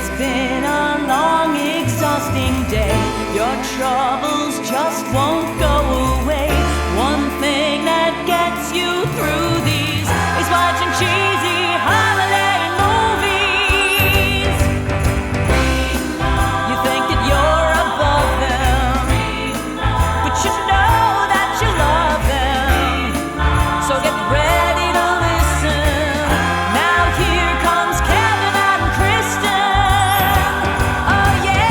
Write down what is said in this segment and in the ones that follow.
It's been a long, exhausting day. Your troubles just won't go away. One thing that gets you through these is watching cheesy holiday movies. You think that you're above them, but you know that you love them. So get ready to listen. Now here comes Kevin and Kristin. Oh yeah.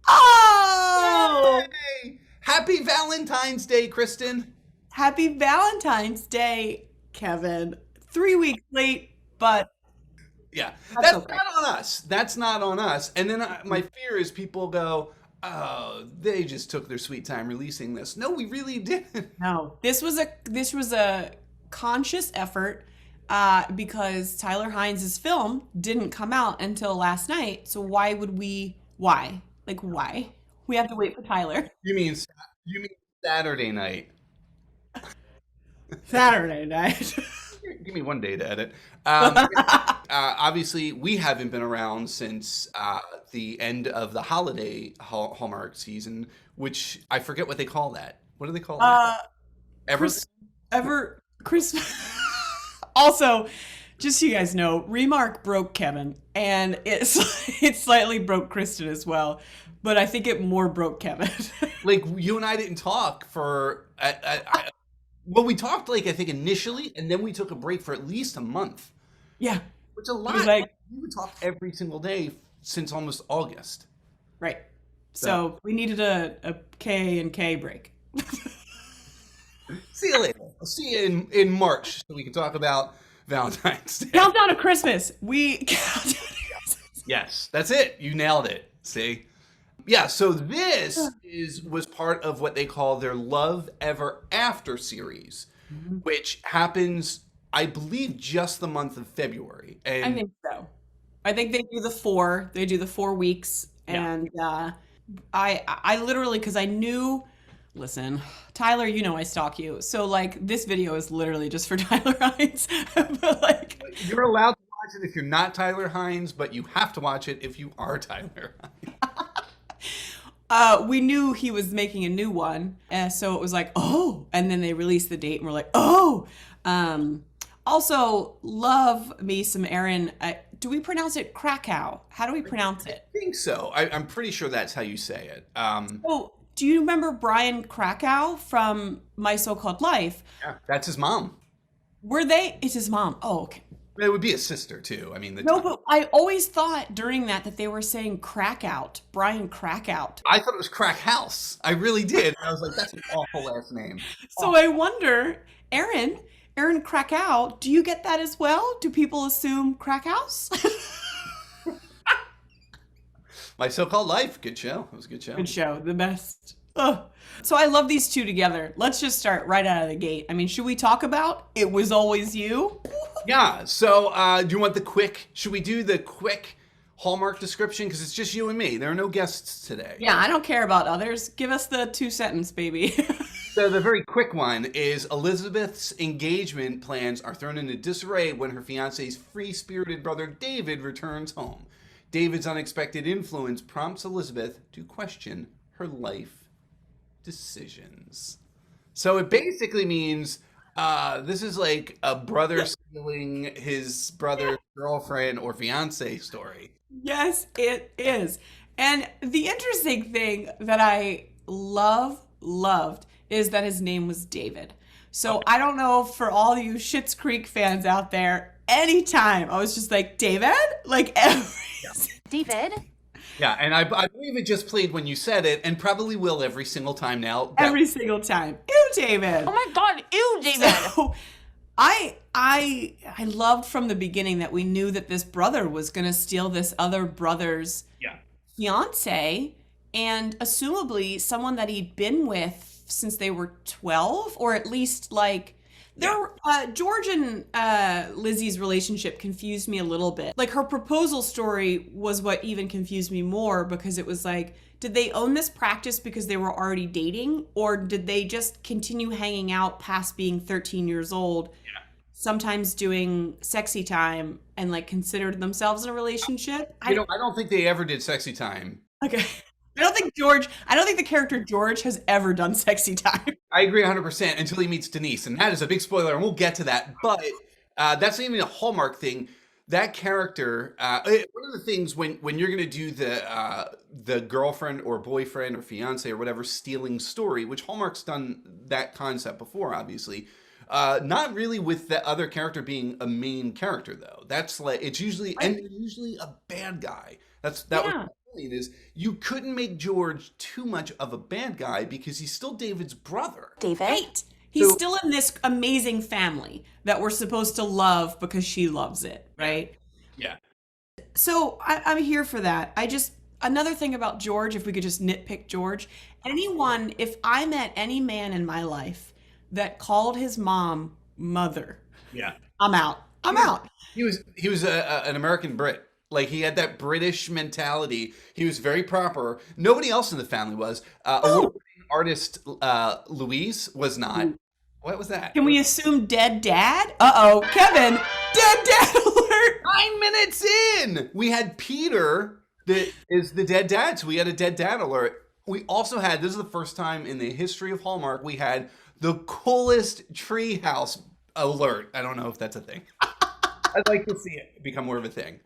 Oh! Hey! Happy Valentine's Day, Kristin. Happy Valentine's Day, Kevin. 3 weeks late, but Yeah, That's that's okay. not on us. That's not on us. And then my fear is people go, oh, they just took their sweet time releasing this. No, we really didn't. no. This was a conscious effort because Tyler Hynes' film didn't come out until last night. So why would we? Why? Like why? We have to wait for Tyler. You mean Saturday night? Saturday night. Give me one day to edit. Obviously, we haven't been around since the end of the holiday Hallmark season, which I forget what they call that. What do they call that? Christmas. Also, just so you guys know, Remark broke Kevin, and it slightly broke Kristin as well. But I think it more broke Kevin. Like, you and I didn't talk for... well, we talked, like, I think initially, and then we took a break for at least a month. Yeah. Which is a lot. was like- We would talk every single day since almost August. Right. So we needed a K and K break. See you later. I'll see you in March so we can talk about Valentine's Day. Countdown to Christmas. Countdown to Christmas. Yes, that's it. You nailed it. See? Yeah, so this was part of what they call their Love Ever After series, which happens, I believe, just the month of February. And I think so. I think they do the 4. They do the 4 weeks, and I literally, because I knew. Listen, Tyler, you know I stalk you, so like this video is literally just for Tyler Hynes. But like, you're allowed to watch it if you're not Tyler Hynes, but you have to watch it if you are Tyler Hynes. we knew he was making a new one, so it was like, oh, and then they released the date, and we're like, oh. Also, love me some Aaron. Do we pronounce it Krakow? How do we pronounce it? I think so. I'm pretty sure that's how you say it. Oh, do you remember Brian Krakow from My So-Called Life? Yeah, that's his mom. Were they? It's his mom. Oh, okay. It would be a sister too. I mean, No, but I always thought during that they were saying Crackout, Brian Crackout. I thought it was Crack House. I really did. I was like, that's an awful last name. So I wonder, Aaron Krakow, do you get that as well? Do people assume Crack House? My So-Called Life. Good show. It was a good show. Good show. The best. Ugh. So I love these two together. Let's just start right out of the gate. I mean, should we talk about It Was Always You? Yeah. So do you want should we do the quick Hallmark description? Because it's just you and me. There are no guests today. Yeah, I don't care about others. Give us the 2-sentence, baby. So the very quick one is Elizabeth's engagement plans are thrown into disarray when her fiance's free-spirited brother David returns home. David's unexpected influence prompts Elizabeth to question her life decisions. So it basically means this is like a brother stealing his brother's girlfriend or fiance story. Yes, it is. And the interesting thing that I loved is that his name was David. So I don't know, for all you Schitt's Creek fans out there, anytime I was just like, David? Like David? Yeah, and I believe it just played when you said it, and probably will every single time now. Every single time. Ew, David. Oh my God, ew, David. So I loved from the beginning that we knew that this brother was going to steal this other brother's fiance, and assumably someone that he'd been with since they were 12, or at least like George and Lizzie's relationship confused me a little bit. Like her proposal story was what even confused me more, because it was like, did they own this practice because they were already dating, or did they just continue hanging out past being 13 years old, sometimes doing sexy time, and like considered themselves in a relationship? I don't think they ever did sexy time. Okay. I don't think the character George has ever done sexy time. I agree 100% until he meets Denise, and that is a big spoiler, and we'll get to that. But that's not even a Hallmark thing. That character, one of the things when you're going to do the girlfriend or boyfriend or fiance or whatever stealing story, which Hallmark's done that concept before, obviously. Not really with the other character being a main character though. That's like it's usually a bad guy. Was the point is you couldn't make George too much of a bad guy because he's still David's brother. David? Right. He's still in this amazing family that we're supposed to love because she loves it, right? Yeah. So I'm here for that. Another thing about George, if we could just nitpick George, if I met any man in my life that called his mom mother, I'm out. He was an American Brit. Like he had that British mentality. He was very proper. Nobody else in the family was. Award-winning artist Louise was not. What was that? Can we assume dead dad? Uh-oh, Kevin, dead dad alert! 9 minutes in, we had Peter that is the dead dad. So we had a dead dad alert. We also had, this is the first time in the history of Hallmark, we had the coolest treehouse alert. I don't know if that's a thing. I'd like to see it become more of a thing.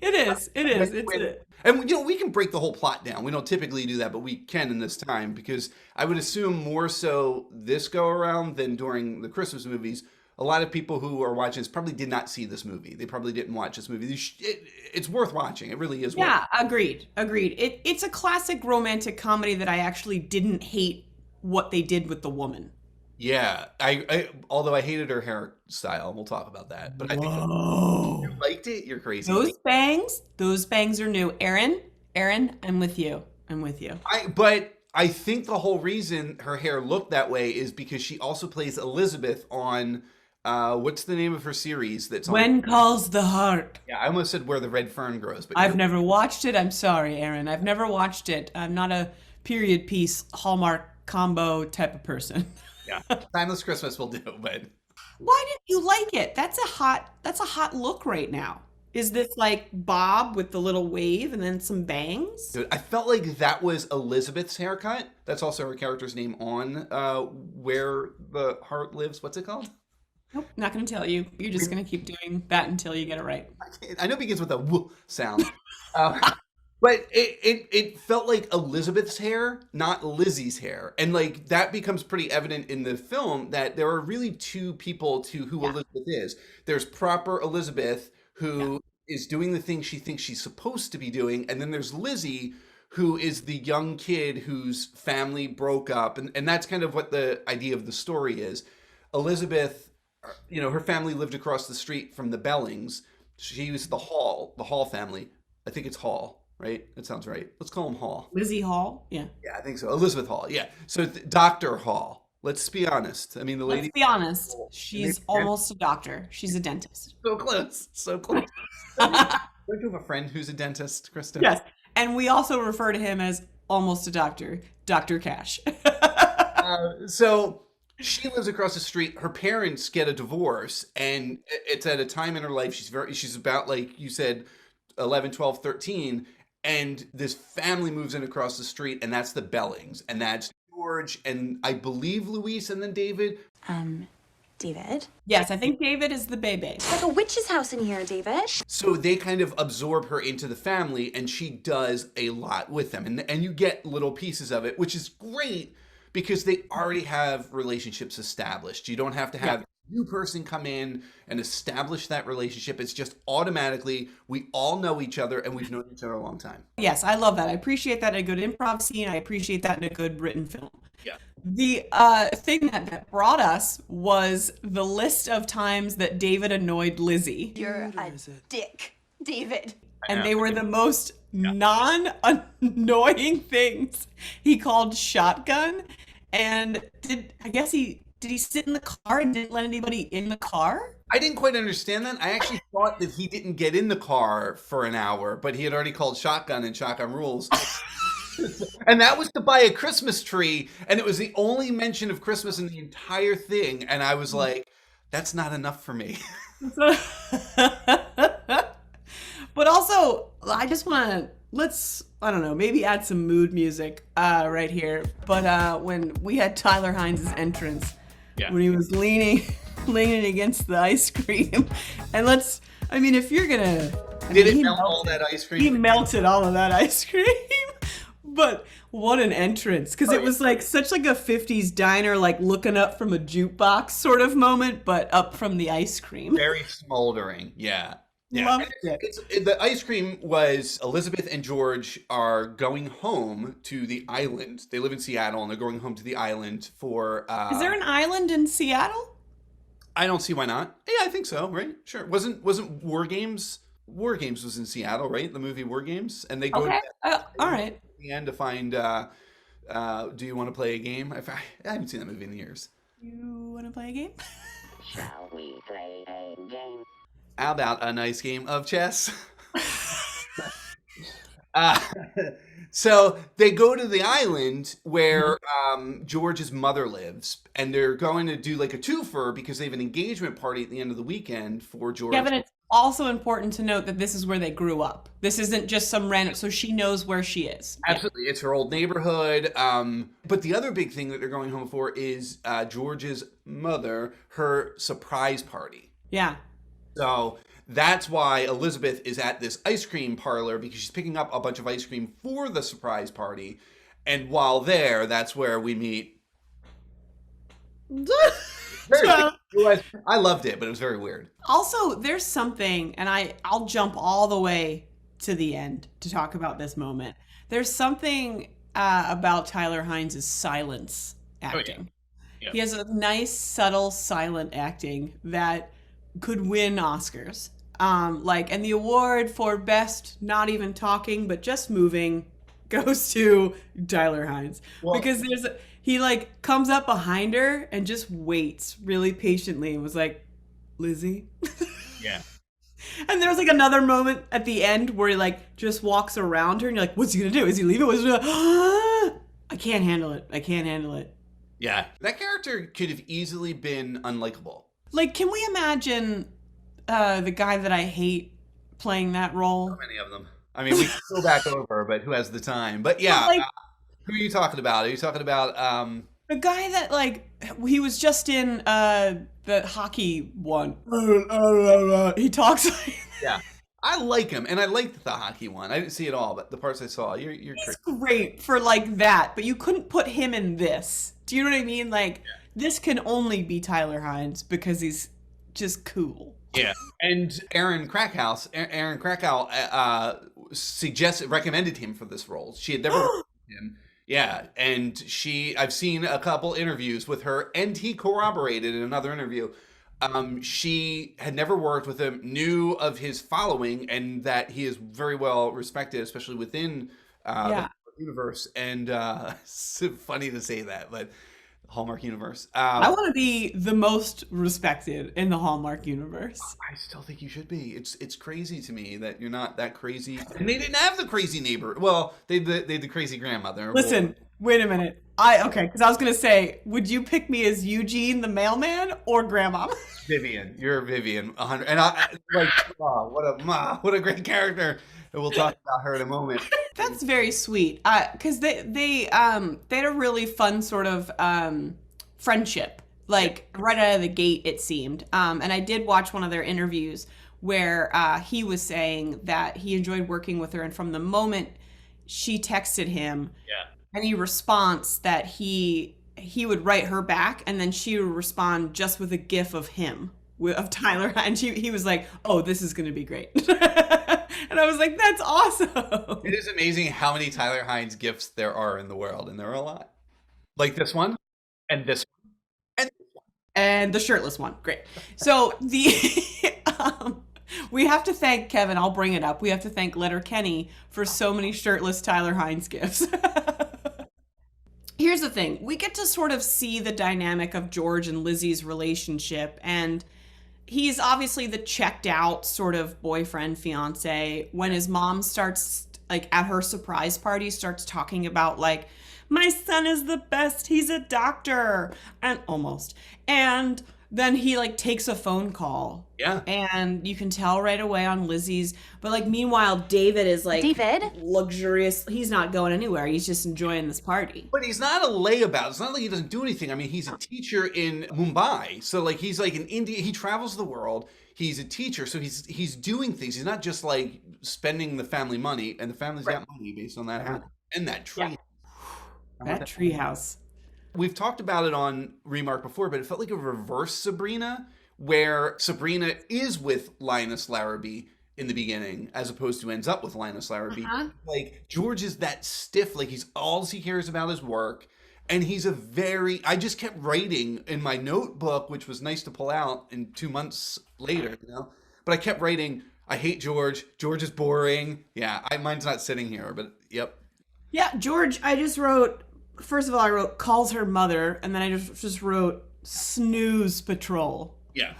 It is. And we can break the whole plot down. We don't typically do that, but we can in this time because I would assume more so this go around than during the Christmas movies. A lot of people who are watching this probably did not see this movie. They probably didn't watch this movie. It's worth watching. It really is. Yeah, agreed. It's a classic romantic comedy that I actually didn't hate what they did with the woman. Yeah, although I hated her hairstyle. We'll talk about that. But I think you liked it. You're crazy. Those bangs are new. Aaron, I'm with you. But I think the whole reason her hair looked that way is because she also plays Elizabeth on what's the name of her series that's on? When Calls the Heart. Yeah, I almost said Where the Red Fern Grows, but I've never watched it. I'm sorry, Aaron. I've never watched it. I'm not a period piece Hallmark combo type of person. Yeah, Timeless Christmas will do, but why didn't you like it? That's a hot look right now. Is this like Bob with the little wave and then some bangs? Dude, I felt like that was Elizabeth's haircut. That's also her character's name on Where the Heart Lives. What's it called? Nope, not going to tell you. You're just going to keep doing that until you get it right. I know it begins with a woo sound. But it felt like Elizabeth's hair, not Lizzie's hair. And like that becomes pretty evident in the film that there are really two people to who Elizabeth is. There's proper Elizabeth who is doing the things she thinks she's supposed to be doing. And then there's Lizzie who is the young kid whose family broke up. And that's kind of what the idea of the story is. Elizabeth, her family lived across the street from the Bellings. She was the Hall family. I think it's Hall. Right? That sounds right. Let's call him Hall. Lizzie Hall? Yeah. Yeah, I think so. Elizabeth Hall. Yeah. So Dr. Hall. Let's be honest. I mean, the lady. Let's be honest. She's almost a doctor. She's a dentist. So close. Don't you have a friend who's a dentist, Kristin? Yes. And we also refer to him as almost a doctor, Dr. Cash. So she lives across the street. Her parents get a divorce, and it's at a time in her life. She's about, like you said, 11, 12, 13. And this family moves in across the street, and that's the Bellings, and that's George, and I believe Louise, and then David. David? Yes, I think David is the baby. It's like a witch's house in here, David. So they kind of absorb her into the family, and she does a lot with them, and you get little pieces of it, which is great because they already have relationships established. You don't have to have new person come in and establish that relationship. It's just automatically we all know each other and we've known each other a long time. Yes, I love that. I appreciate that in a good improv scene. I appreciate that in a good written film. Yeah. The thing that brought us was the list of times that David annoyed Lizzie. You're a dick, David. And they were the most non-annoying things. He called shotgun, and did he sit in the car and didn't let anybody in the car? I didn't quite understand that. I actually thought that he didn't get in the car for an hour, but he had already called shotgun and shotgun rules. And that was to buy a Christmas tree, and it was the only mention of Christmas in the entire thing. And I was like, that's not enough for me. But also, I just want to, I don't know, maybe add some mood music right here. But when we had Tyler Hynes' entrance, when he was leaning against the ice cream, and if you're gonna, Did it melt all that ice cream? He melted all of that ice cream. But what an entrance, because it was like such like a 50s diner, like looking up from a jukebox sort of moment, but up from the ice cream. Very smoldering, yeah. Loved it. The ice cream was Elizabeth and George are going home to the island. They live in Seattle, and they're going home to the island for... Is there an island in Seattle? I don't see why not. Yeah, I think so, right? Sure. Wasn't War Games... War Games was in Seattle, right? The movie War Games? And they go all right. At the end to find, do you want to play a game? I haven't seen that movie in years. You want to play a game? Shall we play a game? How about a nice game of chess? So they go to the island where George's mother lives, and they're going to do like a twofer because they have an engagement party at the end of the weekend for George. Kevin, it's also important to note that this is where they grew up. This isn't just some random, so she knows where she is. Absolutely. It's her old neighborhood. But the other big thing that they're going home for is George's mother, her surprise party. Yeah. So that's why Elizabeth is at this ice cream parlor, because she's picking up a bunch of ice cream for the surprise party. And while there, that's where we meet. I loved it, but it was very weird. Also, there's something, and I'll jump all the way to the end to talk about this moment. There's something about Tyler Hynes' silence acting. Yeah. He has a nice, subtle, silent acting that could win Oscars. And the award for best not even talking but just moving goes to Tyler Hynes. Well, because he like comes up behind her and just waits really patiently and was like, Lizzie? Yeah. And there's like another moment at the end where he like just walks around her and you're like, what's he gonna do? Is he leaving? What's he gonna I can't handle it. Yeah. That character could have easily been unlikable. Like, can we imagine the guy that I hate playing that role? So many of them. I mean, we can go back over, but who has the time? But yeah, who are you talking about? Are you talking about... The guy that, like, he was just in the hockey one. He talks like... Yeah. I like him, and I liked the hockey one. I didn't see it all, but the parts I saw, you're He's great for, like, that, but you couldn't put him in this. Do you know what I mean? Like, this can only be Tyler Hynes because he's just cool. Yeah. And Aaron Krakow recommended him for this role. She had never worked with him. Yeah. And I've seen a couple interviews with her, and he corroborated in another interview. She had never worked with him, knew of his following, and that he is very well respected, especially within the universe. And it's funny to say that, but Hallmark universe. I want to be the most respected in the Hallmark universe. I still think you should be. It's crazy to me that you're not that crazy. And they didn't have the crazy neighbor. Well, they had the crazy grandmother. Listen, wait a minute. Because I was gonna say, would you pick me as Eugene the mailman or Grandma? Vivian, you're Vivian, 100. And what a great character. And we'll talk about her in a moment. That's very sweet. Because they had a really fun sort of friendship, like right out of the gate, it seemed. And I did watch one of their interviews where he was saying that he enjoyed working with her, and from the moment she texted him, any response that he would write her back, and then she would respond just with a gif of him, of Tyler, and he was like, oh, this is going to be great. And I was like, that's awesome. It is amazing how many Tyler Hynes gifs there are in the world, and there are a lot. Like this one, and this one, and this one. And the shirtless one. Great. So we have to thank Kevin. I'll bring it up. We have to thank Letterkenny for so many shirtless Tyler Hynes gifts. Here's the thing. We get to sort of see the dynamic of George and Lizzie's relationship, and he's obviously the checked out sort of boyfriend, fiance. When his mom starts like at her surprise party, starts talking about like, my son is the best. He's a doctor. And almost. And then he like takes a phone call. Yeah. And you can tell right away on Lizzie's. But like meanwhile, David is like luxurious. He's not going anywhere. He's just enjoying this party. But he's not a layabout. It's not like he doesn't do anything. I mean, he's a teacher in Mumbai. So like he's like in India. He travels the world. He's a teacher. So he's doing things. He's not just like spending the family money. And the family's got money based on that house and that tree. Yeah. That treehouse. We've talked about it on Remark before, but it felt like a reverse Sabrina, where Sabrina is with Linus Larrabee in the beginning, as opposed to ends up with Linus Larrabee. Like, George is that stiff, like all he cares about is work. And he's I just kept writing in my notebook, which was nice to pull out in 2 months later, but I kept writing, I hate George. George is boring. Yeah, mine's not sitting here, but yep. Yeah, George, I just wrote, first of all, I wrote calls her mother, and then I just wrote snooze patrol. Yeah.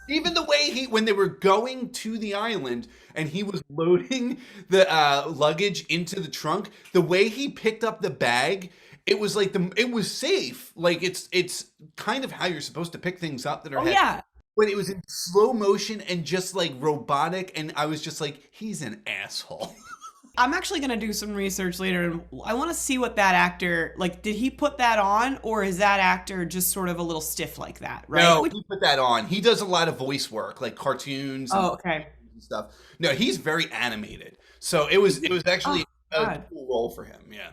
Even the way when they were going to the island and he was loading the luggage into the trunk, the way he picked up the bag, it was like it was safe. Like it's kind of how you're supposed to pick things up that are heavy. Yeah. But it was in slow motion and just like robotic, and I was just like, he's an asshole. I'm actually going to do some research later, and I want to see what that actor, like, did he put that on, or is that actor just sort of a little stiff like that, right? No, he put that on. He does a lot of voice work, like cartoons and stuff. No, he's very animated. So it was actually a cool role for him, yeah.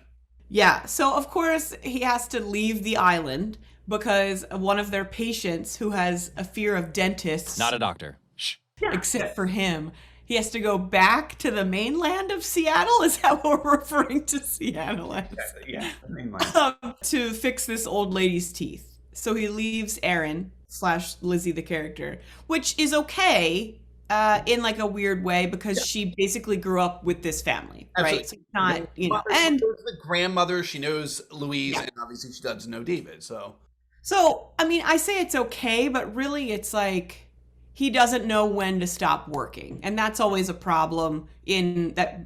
Yeah, so of course he has to leave the island because one of their patients who has a fear of dentists. Not a doctor. Shh. Except for him. He has to go back to the mainland of Seattle? Is that what we're referring to Seattle as? Yeah, the mainland. To fix this old lady's teeth. So he leaves Erin / Lizzie the character, which is okay in like a weird way because she basically grew up with this family, right? So it's not, and the grandmother, she knows Louise, and obviously she does know David, so. So, I mean, I say it's okay, but really it's like, he doesn't know when to stop working. And that's always a problem in that,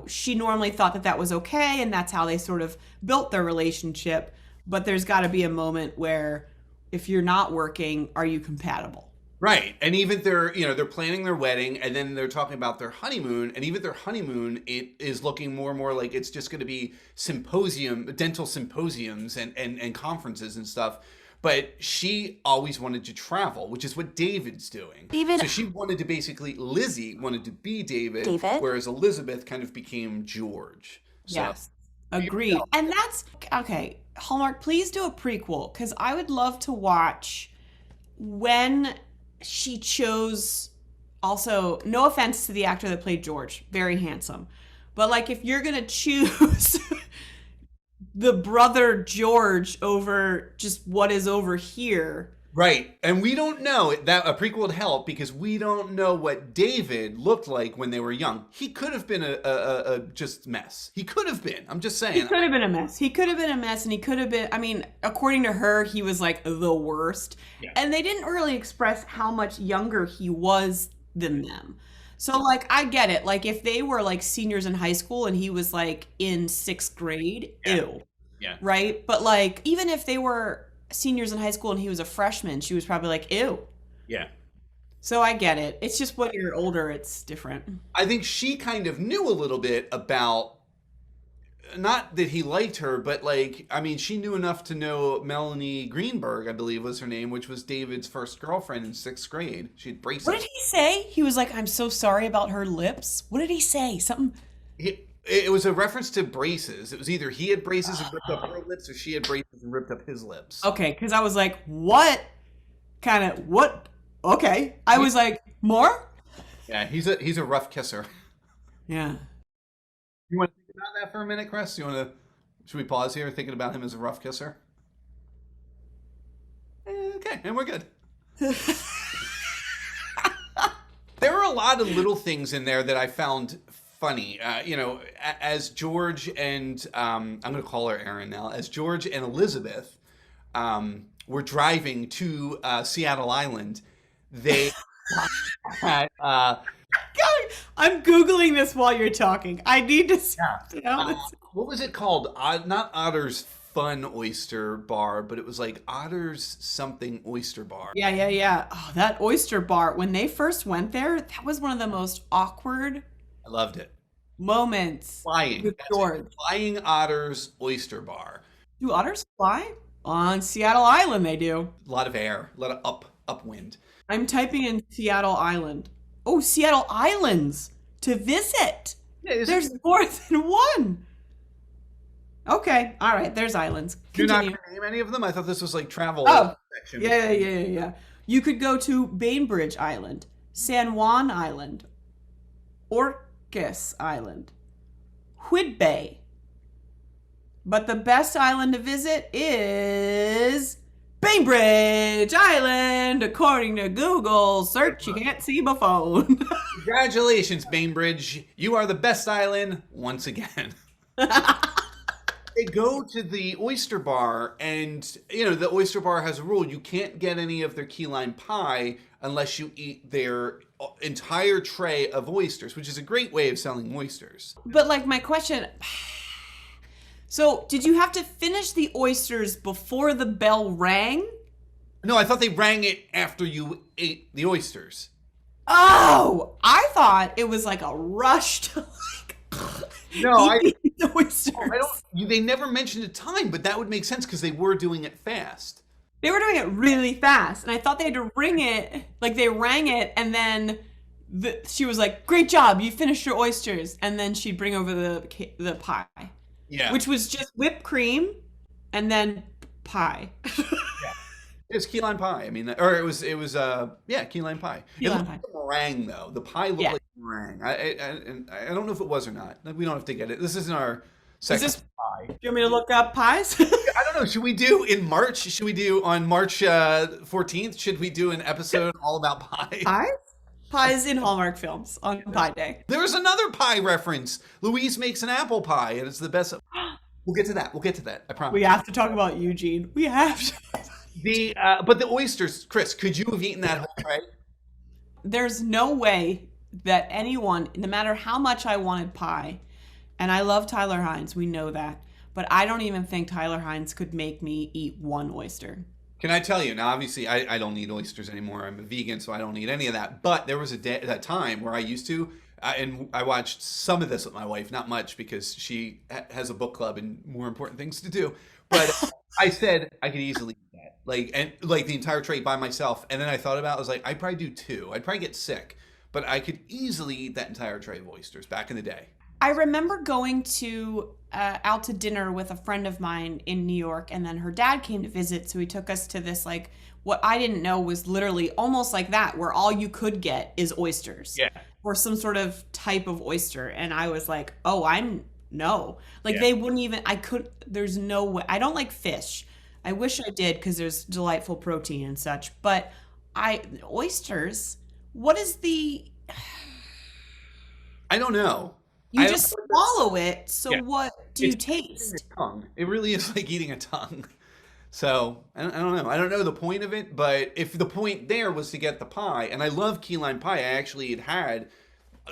she normally thought that was okay. And that's how they sort of built their relationship. But there's got to be a moment where if you're not working, are you compatible? Right. And even they're planning their wedding and then they're talking about their honeymoon. And even their honeymoon, it is looking more and more like it's just going to be dental symposiums and conferences and stuff. But she always wanted to travel, which is what David's doing. So she wanted to Lizzie wanted to be David, whereas Elizabeth kind of became George. So, yes, agreed. And that's, okay, Hallmark, please do a prequel, because I would love to watch when she chose, also, no offense to the actor that played George, very handsome. But like if you're going to choose the brother George over just what is over here. Right. And we don't know that a prequel would help because we don't know what David looked like when they were young. He could have been a just mess. He could have been. I'm just saying. He could have been a mess. He could have been a mess, and he could have been, I mean, according to her, he was like the worst. Yeah. And they didn't really express how much younger he was than them. So, like, I get it. Like, if they were, like, seniors in high school and he was, like, in 6th grade, ew. Yeah. Right? But, like, even if they were seniors in high school and he was a freshman, she was probably like, ew. Yeah. So I get it. It's just when you're older, it's different. I think she kind of knew a little bit about, not that he liked her, but, like, I mean, she knew enough to know Melanie Greenberg, I believe was her name, which was David's first girlfriend in 6th grade. She had braces. What did he say? He was like, I'm so sorry about her lips. What did he say? Something. It was a reference to braces. It was either he had braces and ripped up her lips, or she had braces and ripped up his lips. Okay, because I was like, what? What? Okay. I was like, more? Yeah, he's a rough kisser. Yeah. You want to think about that for a minute, Chris? Should we pause here thinking about him as a rough kisser? Okay, and we're good. There are a lot of little things in there that I found funny. As George and I'm going to call her Erin now. As George and Elizabeth were driving to Seattle Island, they God, I'm Googling this while you're talking. I need to see what was it called? Not Otter's Fun Oyster Bar, but it was like Otter's something oyster bar. Yeah. Oh, that oyster bar. When they first went there, that was one of the most awkward I loved it. moments. Flying. With George. Flying Otter's Oyster Bar. Do otters fly? On Seattle Island, they do. A lot of air, a lot of upwind. I'm typing in Seattle Island. Oh, Seattle Islands to visit. Yeah, There's more than one. Okay, all right. There's islands. You're not Continue. going to name any of them? I thought this was like travel section. Yeah. You could go to Bainbridge Island, San Juan Island, Orcas Island, Whidbey. But the best island to visit is Bainbridge Island, according to Google search. You can't see my phone. Congratulations, Bainbridge. You are the best island once again. They go to the oyster bar, and the oyster bar has a rule: you can't get any of their key lime pie unless you eat their entire tray of oysters, which is a great way of selling oysters. But like my question, so did you have to finish the oysters before the bell rang? No, I thought they rang it after you ate the oysters. Oh, I thought it was like a rush to eat the oysters. They never mentioned a time, but that would make sense because they were doing it fast. They were doing it really fast, and I thought they had to ring it, like they rang it, and then she was like, "Great job, you finished your oysters," and then she'd bring over the pie, which was just whipped cream, and then pie. It was key lime pie. I mean, or it was key lime pie. Key It lime looked pie. like a meringue though. The pie looked like a meringue. I don't know if it was or not. We don't have to get it. This isn't our second pie. Do you want me to look up pies? I don't know. Should we do in March? Should we do on March 14th? Should we do an episode all about pie? Pies? Pies in Hallmark films on Pie Day. There's another pie reference. Louise makes an apple pie, and it's the best. We'll get to that. I promise. We have to talk about Eugene. We have to. But the oysters, Chris, could you have eaten that whole tray? There's no way that anyone, no matter how much I wanted pie, and I love Tyler Hynes, we know that, but I don't even think Tyler Hynes could make me eat one oyster. Can I tell you? Now, obviously, I don't eat oysters anymore. I'm a vegan, so I don't eat any of that. But there was a time where I used to, and I watched some of this with my wife, not much because she has a book club and more important things to do. But I said I could easily eat that, like the entire tray by myself. And then I thought about it, I was like, I'd probably do two. I'd probably get sick, but I could easily eat that entire tray of oysters back in the day. I remember going out to dinner with a friend of mine in New York, and then her dad came to visit, so he took us to this, like, what I didn't know was literally almost like that, where all you could get is oysters. Yeah. Or some sort of type of oyster. And I was like, no. Like, Yeah. they wouldn't even, there's no way. I don't like fish. I wish I did because there's delightful protein and such. But oysters, what is I don't know. You just swallow it, so Yeah. what do you taste? Tongue. It really is like eating a tongue. So, I don't know. I don't know the point of it, but if the point there was to get the pie, and I love key lime pie, I actually had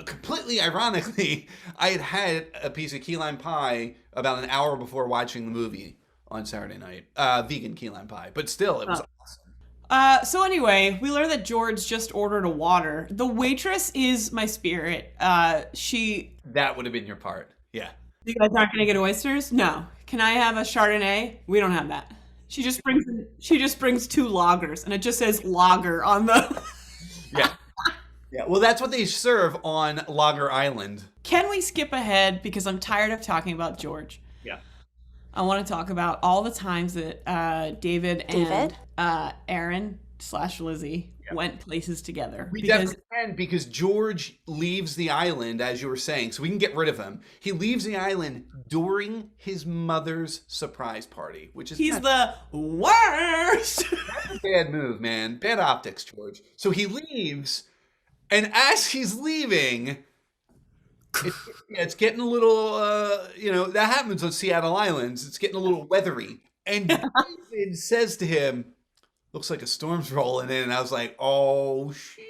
completely ironically, I had a piece of key lime pie about an hour before watching the movie on Saturday night. Vegan key lime pie, but still, it was awesome. So anyway, we learned that George just ordered a water. The waitress is my spirit. That would have been your part. Yeah. You guys aren't gonna get oysters? No. Can I have a Chardonnay? We don't have that. She just brings two lagers, and it just says lager on the. Yeah. Yeah. Well, that's what they serve on Lager Island. Can we skip ahead because I'm tired of talking about George? Yeah. I want to talk about all the times that David and Aaron/Lizzie went places together. We definitely can, because George leaves the island, as you were saying, so we can get rid of him. He leaves the island during his mother's surprise party, which is he's the worst. That's a bad move, man. Bad optics, George. So he leaves, and as he's leaving, it's getting a little, that happens on Seattle Islands. It's getting a little weathery. And David says to him, looks like a storm's rolling in. And I was like, oh, shit.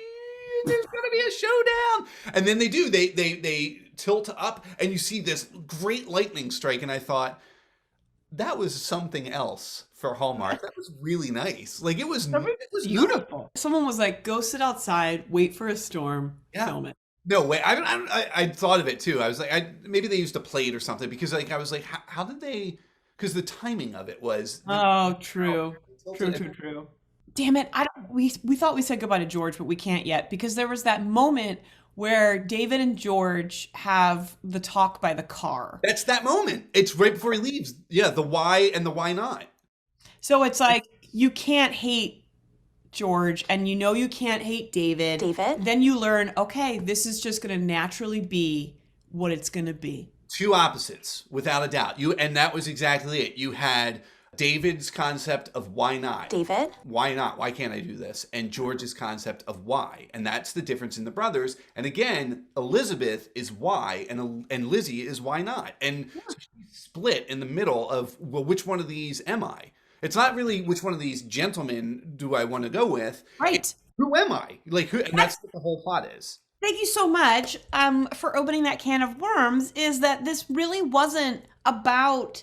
there's gonna be a showdown. And then they do. They tilt up, and you see this great lightning strike. And I thought that was something else for Hallmark. That was really nice. Like it was beautiful. Someone was like, "Go sit outside, wait for a storm, film it." No way. I thought of it too. I was like, maybe they used a plate or something because like I was like, how did they? Because the timing of it was. Oh, true. True. Damn it! We thought we said goodbye to George, but we can't yet because there was that moment where David and George have the talk by the car. That's that moment. It's right before he leaves. Yeah, the why and the why not. So it's like you can't hate George and you can't hate David. Then you learn, okay, this is just going to naturally be what it's going to be. Two opposites, without a doubt. And that was exactly it. You had David's concept of why not? David? Why not? Why can't I do this? And George's concept of why. And that's the difference in the brothers. And again, Elizabeth is why and Lizzie is why not. And so she's split in the middle of, well, which one of these am I? It's not really which one of these gentlemen do I want to go with. Right. It's, who am I? Like, and that's what the whole plot is. Thank you so much for opening that can of worms, is that this really wasn't about,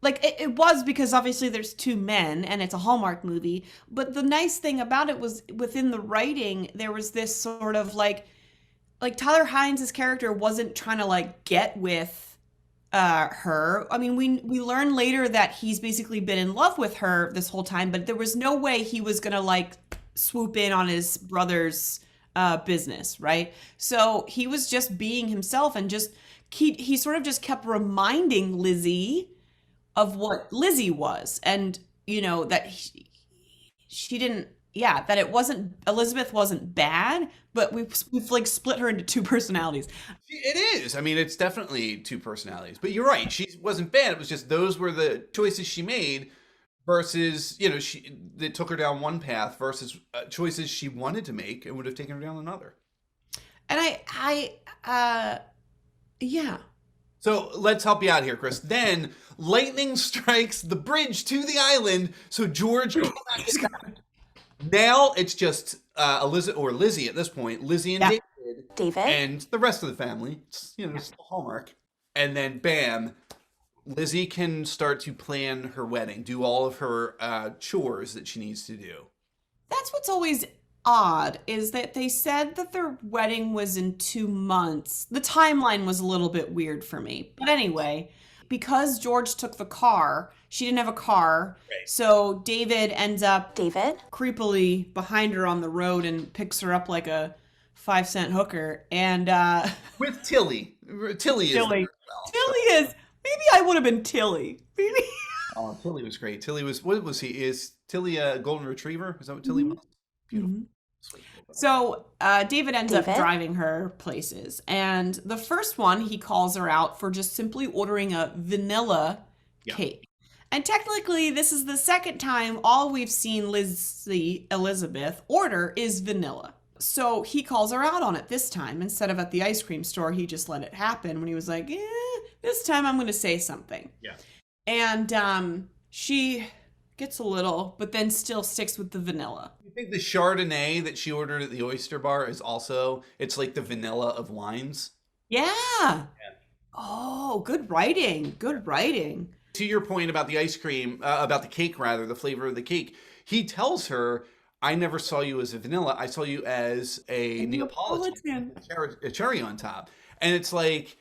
like, it was because obviously there's two men and it's a Hallmark movie, but the nice thing about it was within the writing, there was this sort of like Tyler Hynes' character wasn't trying to like get with her. I mean, we learn later that he's basically been in love with her this whole time, but there was no way he was gonna like swoop in on his brother's business, right? So he was just being himself and just he sort of just kept reminding Lizzie of what Lizzie was, and that she didn't, that it wasn't, Elizabeth wasn't bad, but we've like split her into two personalities. It is. I mean, it's definitely two personalities, but you're right. She wasn't bad. It was just those were the choices she made versus, they took her down one path versus choices she wanted to make and would have taken her down another. And yeah. So let's help you out here, Chris. Then lightning strikes the bridge to the island, so George cannot get back. Now it's just Lizzie at this point. Lizzie and David, and the rest of the family. It's, it's Hallmark. And then bam, Lizzie can start to plan her wedding, do all of her chores that she needs to do. That's what's always odd, is that they said that their wedding was in 2 months. The timeline was a little bit weird for me. But anyway, because George took the car, she didn't have a car. Right. So David ends up creepily behind her on the road and picks her up like a 5-cent hooker. And with Tilly. Tilly is. Maybe I would have been Tilly. Maybe. Oh, Tilly was great. Tilly was, what was he? Is Tilly a golden retriever? Is that what Tilly was? Beautiful. Sweet. So David ends up driving her places. And the first one, he calls her out for just simply ordering a vanilla cake. And technically, this is the second time all we've seen Elizabeth order is vanilla. So he calls her out on it this time. Instead of at the ice cream store, he just let it happen when he was like, this time I'm going to say something. Yeah. And she gets a little, but then still sticks with the vanilla. You think the Chardonnay that she ordered at the Oyster Bar is also, it's like the vanilla of wines? Yeah. Oh, good writing. Good writing. To your point about the ice cream, about the cake rather, the flavor of the cake, he tells her, I never saw you as a vanilla. I saw you as a Neapolitan. A cherry on top. And it's like,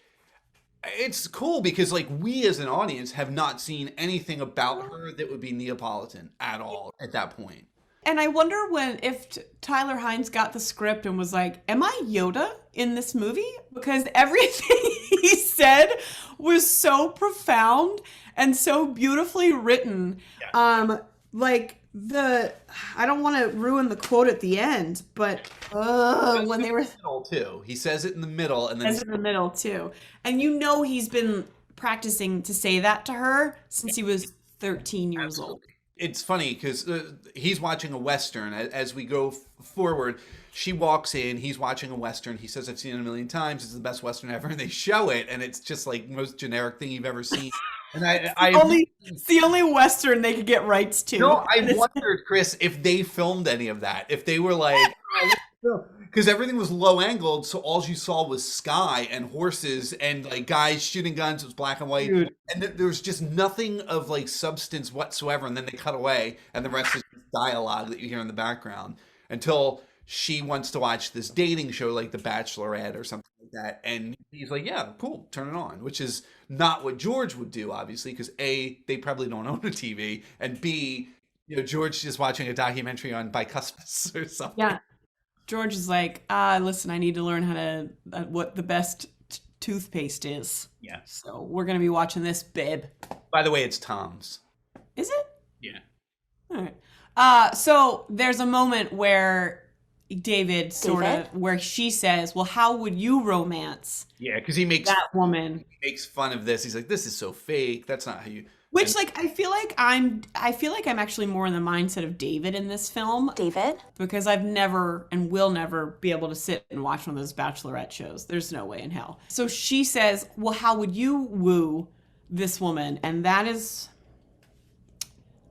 it's cool because like we as an audience have not seen anything about her that would be Neapolitan at all at that point. And I wonder if Tyler Hynes got the script and was like, am I Yoda in this movie? Because everything he said was so profound and so beautifully written. Yeah. I don't want to ruin the quote at the end, but when they were too, he says it in the middle, and then says it in the middle too, and he's been practicing to say that to her since he was 13 years old. It's funny because he's watching a Western as we go forward. She walks in, he's watching a Western. He says, I've seen it a million times. It's the best Western ever. And they show it, and it's just like the most generic thing you've ever seen. And it's the only Western they could get rights to. No, I wondered, Chris, if they filmed any of that. If they were like, because everything was low angled, so all you saw was sky and horses and like guys shooting guns. It was black and white, and there was just nothing of like substance whatsoever. And then they cut away, and the rest is just dialogue that you hear in the background until she wants to watch this dating show like The Bachelorette or something like that, and he's like, "Yeah, cool, turn it on," which is not what George would do, obviously, because A, they probably don't own a TV, and B, George is watching a documentary on bicuspids or something. Yeah. George is like, listen, I need to learn how to, what the best toothpaste is. Yeah. So we're going to be watching this, babe. By the way, it's Tom's. Is it? Yeah. All right. So there's a moment where David where she says, well, how would you romance because he makes that woman? He makes fun of this. He's like, this is so fake. That's not how you... Which, like, I feel like I'm actually more in the mindset of David in this film. David? Because I've never and will never be able to sit and watch one of those Bachelorette shows. There's no way in hell. So she says, well, how would you woo this woman? And that is,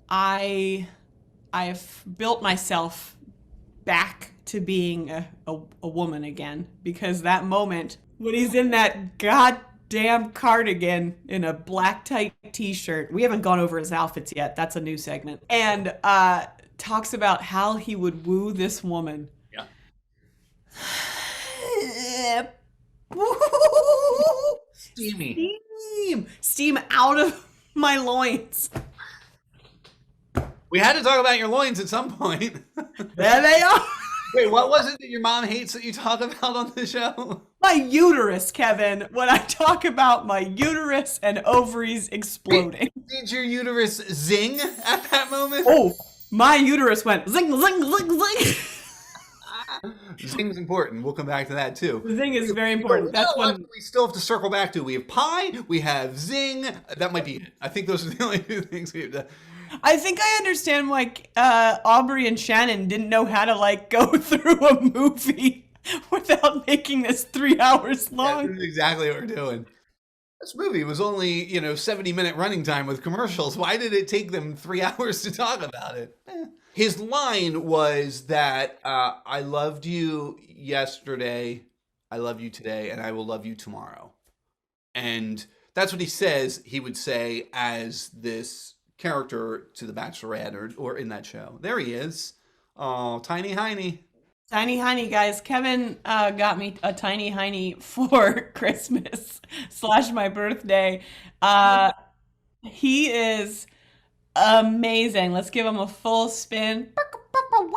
I have built myself back to being a woman again. Because that moment, when he's in that goddamn cardigan in a black tight t-shirt. We haven't gone over his outfits yet. That's a new segment. And talks about how he would woo this woman. Yeah. Steamy. Steam out of my loins. We had to talk about your loins at some point. There they are. Wait, what was it that your mom hates that you talk about on the show? My uterus, Kevin. When I talk about my uterus and ovaries exploding. Did your uterus zing at that moment? Oh, my uterus went zing, zing, zing, zing. Zing's important. We'll come back to that too. Zing is very important. That's when we still have to circle back to. We have pie, we have zing. That might be it. I think those are the only two things we have to... I think I understand why Aubrey and Shannon didn't know how to like go through a movie without making this 3 hours long. That's exactly what we're doing. This movie was only, 70-minute running time with commercials. Why did it take them 3 hours to talk about it? His line was that I loved you yesterday, I love you today, and I will love you tomorrow. And that's what he says he would say as this character to the Bachelorette or in that show. There he is. Oh, Tiny Heine. Tiny Heine, guys. Kevin got me a Tiny Heine for Christmas / my birthday. He is amazing. Let's give him a full spin. One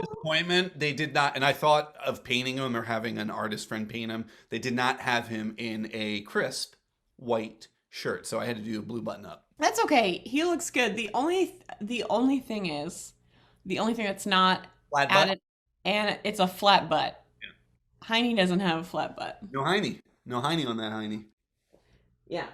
disappointment, they did not, and I thought of painting him or having an artist friend paint him. They did not have him in a crisp white shirt, so I had to do a blue button up. That's okay. He looks good. The only thing that's not Flat butt? added, and it's a flat butt. Yeah. Heine doesn't have a flat butt. No Heine on that Heine. Yeah.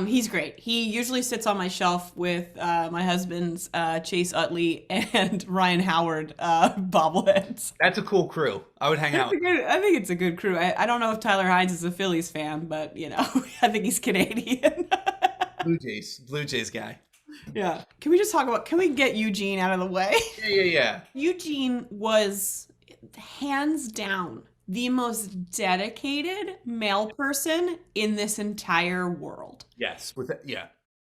He's great. He usually sits on my shelf with my husband's Chase Utley and Ryan Howard bobbleheads. That's a cool crew. I would hang out. I think it's a good crew. I don't know if Tyler Hynes is a Phillies fan, but I think he's Canadian. Blue Jays guy. Yeah. Can we get Eugene out of the way? Yeah. Eugene was hands down the most dedicated male person in this entire world. Yes.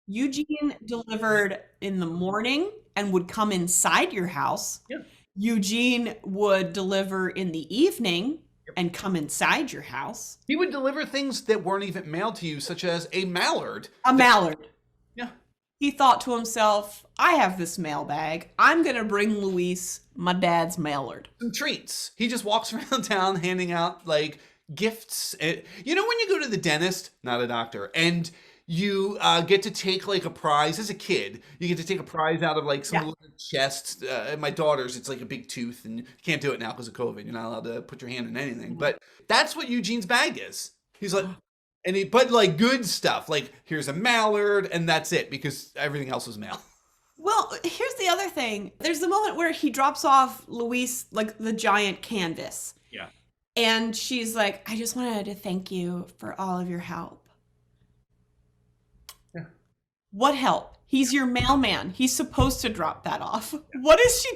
Eugene delivered in the morning and would come inside your house. Yeah. Eugene would deliver in the evening and come inside your house. He would deliver things that weren't even mailed to you, such as a mallard. Yeah. He thought to himself, I have this mailbag. I'm going to bring Luis my dad's mallard. Some treats. He just walks around town handing out like gifts. When you go to the dentist, not a doctor, and you get to take like a prize as a kid, you get to take a prize out of like some little chest. My daughter's, it's like a big tooth, and you can't do it now because of COVID. You're not allowed to put your hand in anything. But that's what Eugene's bag is. He's like, and he put like good stuff, like here's a mallard, and that's it, because everything else was mail. Well, here's the other thing. There's the moment where he drops off Luis like the giant canvas. Yeah. And she's like, I just wanted to thank you for all of your help. Yeah. What help? He's your mailman. He's supposed to drop that off. What is she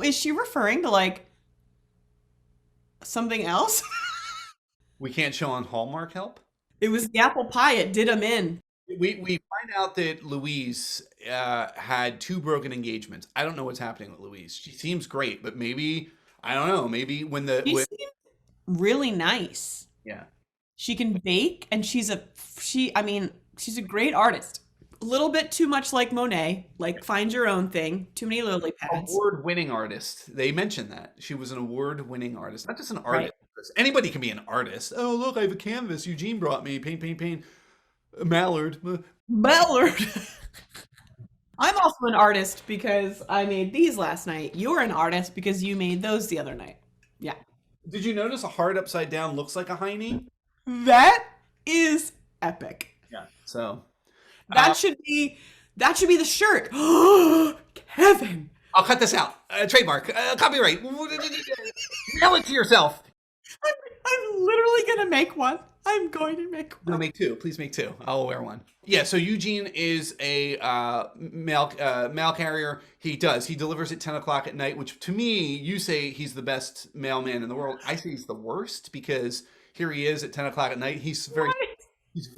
Is she referring to like something else. We can't show on Hallmark help? It was the apple pie. It did him in. We find out that Louise had 2 broken engagements. I don't know what's happening with Louise. She seems great, but maybe, I don't know, maybe when the... She seemed really nice. Yeah. She can bake, and she's a great artist. A little bit too much like Monet, like find your own thing. Too many lily pads. Award-winning artist. They mentioned that. She was an award-winning artist. Not just an artist. Right. Anybody can be an artist. Oh, look, I have a canvas. Eugene brought me. Paint. Mallard. I'm also an artist because I made these last night. You're an artist because you made those the other night. Yeah. Did you notice a heart upside down looks like a hiney? That is epic. Yeah. So that should be the shirt. Kevin. I'll cut this out. Trademark. Copyright. Mail it to yourself. I'm literally going to make one. I'm going to make one. No, make 2. Please make 2. I'll wear one. Yeah, so Eugene is a mail carrier. He delivers at 10 o'clock at night, which to me, you say he's the best mailman in the world. I say he's the worst because here he is at 10 o'clock at night. He's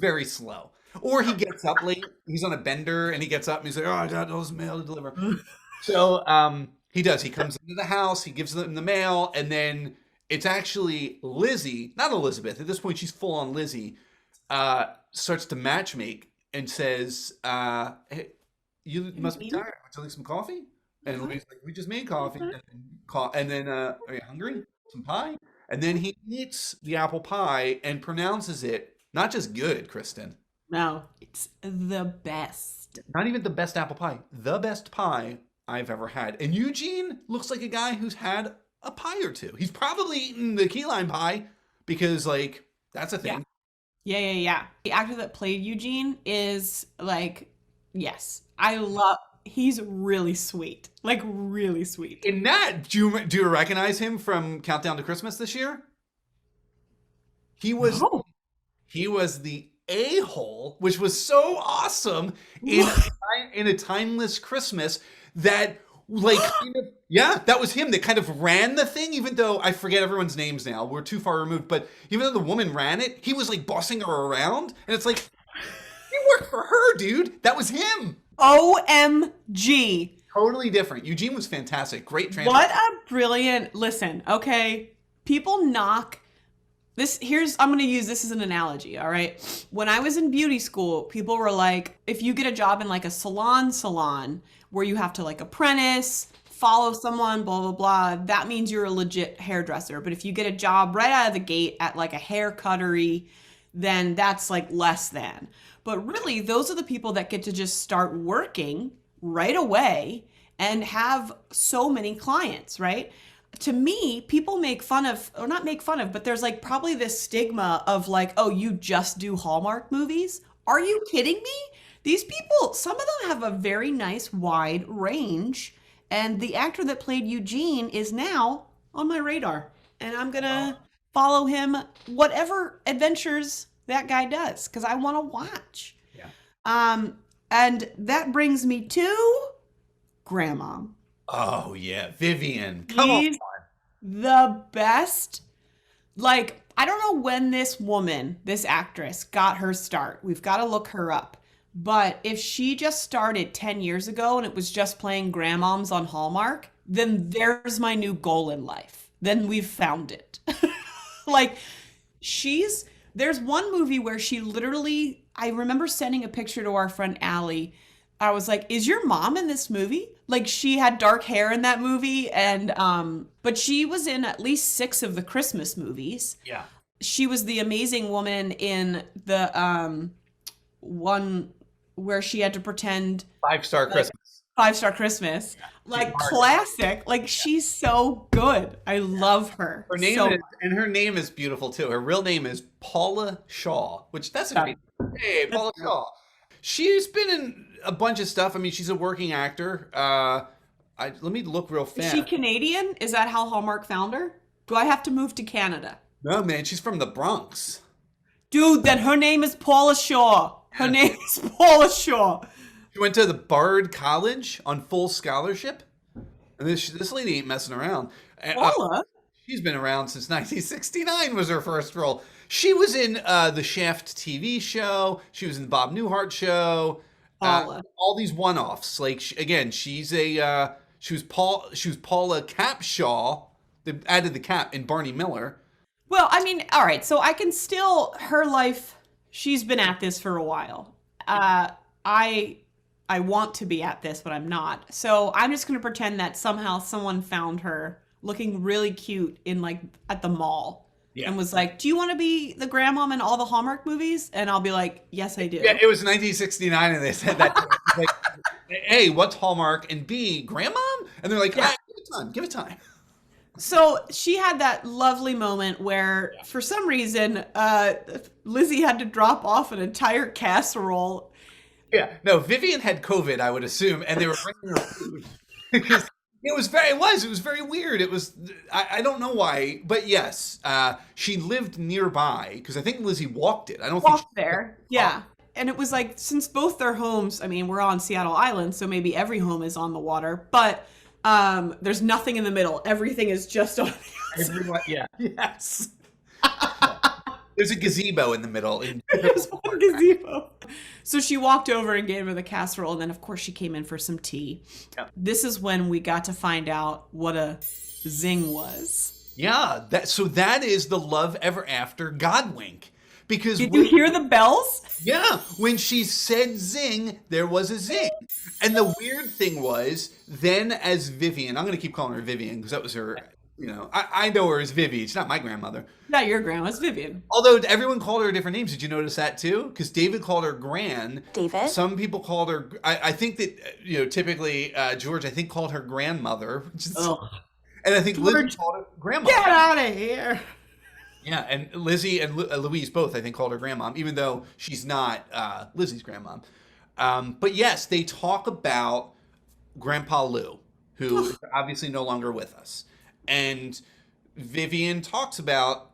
very slow. Or he gets up late. He's on a bender and he gets up and he's like, oh, I got all this mail to deliver. So he does. He comes into the house. He gives them the mail. And then it's actually Lizzie, not Elizabeth. At this point, she's full on Lizzie, starts to matchmake and says, hey, you must be tired. Would you like some coffee? And Louise's like, we just made coffee. And then, are you hungry? Some pie? And then he eats the apple pie and pronounces it not just good, Kristin. No, it's the best. Not even the best apple pie. The best pie I've ever had. And Eugene looks like a guy who's had a pie or 2. He's probably eaten the key lime pie because, like, that's a thing. Yeah. The actor that played Eugene is, like, yes. He's really sweet. Like, really sweet. In that, do you recognize him from Countdown to Christmas this year? He was the a-hole, which was so awesome in a timeless Christmas that, like, that was him that kind of ran the thing, even though I forget everyone's names now. We're too far removed. But even though the woman ran it, he was, like, bossing her around. And it's like, he worked for her, dude. That was him. OMG. Totally different. Eugene was fantastic. Great transfer. What a brilliant, listen, okay, people knock this. I'm going to use this as an analogy, all right? When I was in beauty school, people were like, if you get a job in like a salon where you have to like apprentice, follow someone, blah, blah, blah, that means you're a legit hairdresser. But if you get a job right out of the gate at like a hair cuttery, then that's like less than. But really, those are the people that get to just start working right away and have so many clients, right? To me, people make fun of, or not make fun of, but there's like probably this stigma of like, oh, you just do Hallmark movies? Are you kidding me? These people, some of them have a very nice wide range. And the actor that played Eugene is now on my radar. And I'm going to follow him, whatever adventures that guy does, because I want to watch. Yeah. And that brings me to Grandma. Oh yeah, Vivian. Come on. The best. Like, I don't know when this actress got her start. We've got to look her up. But if she just started 10 years ago and it was just playing grandmoms on Hallmark, then there's my new goal in life. Then we've found it. Like, there's one movie where she literally, I remember sending a picture to our friend Allie. I was like, is your mom in this movie? Like, she had dark hair in that movie. And, but she was in at least 6 of the Christmas movies. Yeah. She was the amazing woman in the, one where she had to pretend 5-Star Christmas. 5-Star Christmas. Yeah. Like, classic. Like, she's so good. I love her. Her name is beautiful too. Her real name is Paula Shaw, which that's a great. Hey, Paula Shaw. She's been in a bunch of stuff. I mean, she's a working actor. Let me look real fast. Is she Canadian? Is that how Hallmark found her? Do I have to move to Canada? No, man. She's from the Bronx. Dude, then her name is Paula Shaw. Her name is Paula Shaw. She went to the Bard College on full scholarship. And this lady ain't messing around. Paula? She's been around since 1969 was her first role. She was in the Shaft TV show. She was in the Bob Newhart show. All these one-offs. Like she was Paula Capshaw. They added the cap in Barney Miller. Well, I mean, all right. So I can still her life. She's been at this for a while. I want to be at this, but I'm not. So I'm just going to pretend that somehow someone found her looking really cute in at the mall. Yeah. And was like, do you want to be the grandmom in all the Hallmark movies? And I'll be like, yes, I do. Yeah, it was 1969 and they said that. Like, A, what's Hallmark? And B, grandmom? And they're like, yeah. Give it time. So she had that lovely moment where, for some reason, Lizzie had to drop off an entire casserole. Yeah, no, Vivian had COVID, I would assume, and they were bringing her food. Because it was very weird. It was, I don't know why, but yes, she lived nearby, because I think Lizzie walked it. I don't think she there. Yeah. And it was like, since both their homes, I mean, we're on Seattle Island, so maybe every home is on the water, but there's nothing in the middle. Everything is just on the Everyone, yeah. Yes. There's a gazebo in the middle. There's a gazebo. So she walked over and gave her the casserole, and then, of course, she came in for some tea. Yep. This is when we got to find out what a zing was. Yeah, that is the love ever after God wink. Because Did you hear the bells? Yeah, when she said zing, there was a zing. And the weird thing was, then as Vivian, I'm going to keep calling her Vivian because that was her, I know her as Vivi. It's not my grandmother. Not your grandma's Vivian. Although everyone called her different names. Did you notice that too? Because David called her Gran. David? Some people called her, I think that, typically George, I think called her grandmother. And I think Liz called her grandma. Get out of here. Yeah, and Lizzie and Louise both, I think, called her grandmom, even though she's not Lizzie's grandmom. But yes, they talk about Grandpa Lou, who is obviously no longer with us. And Vivian talks about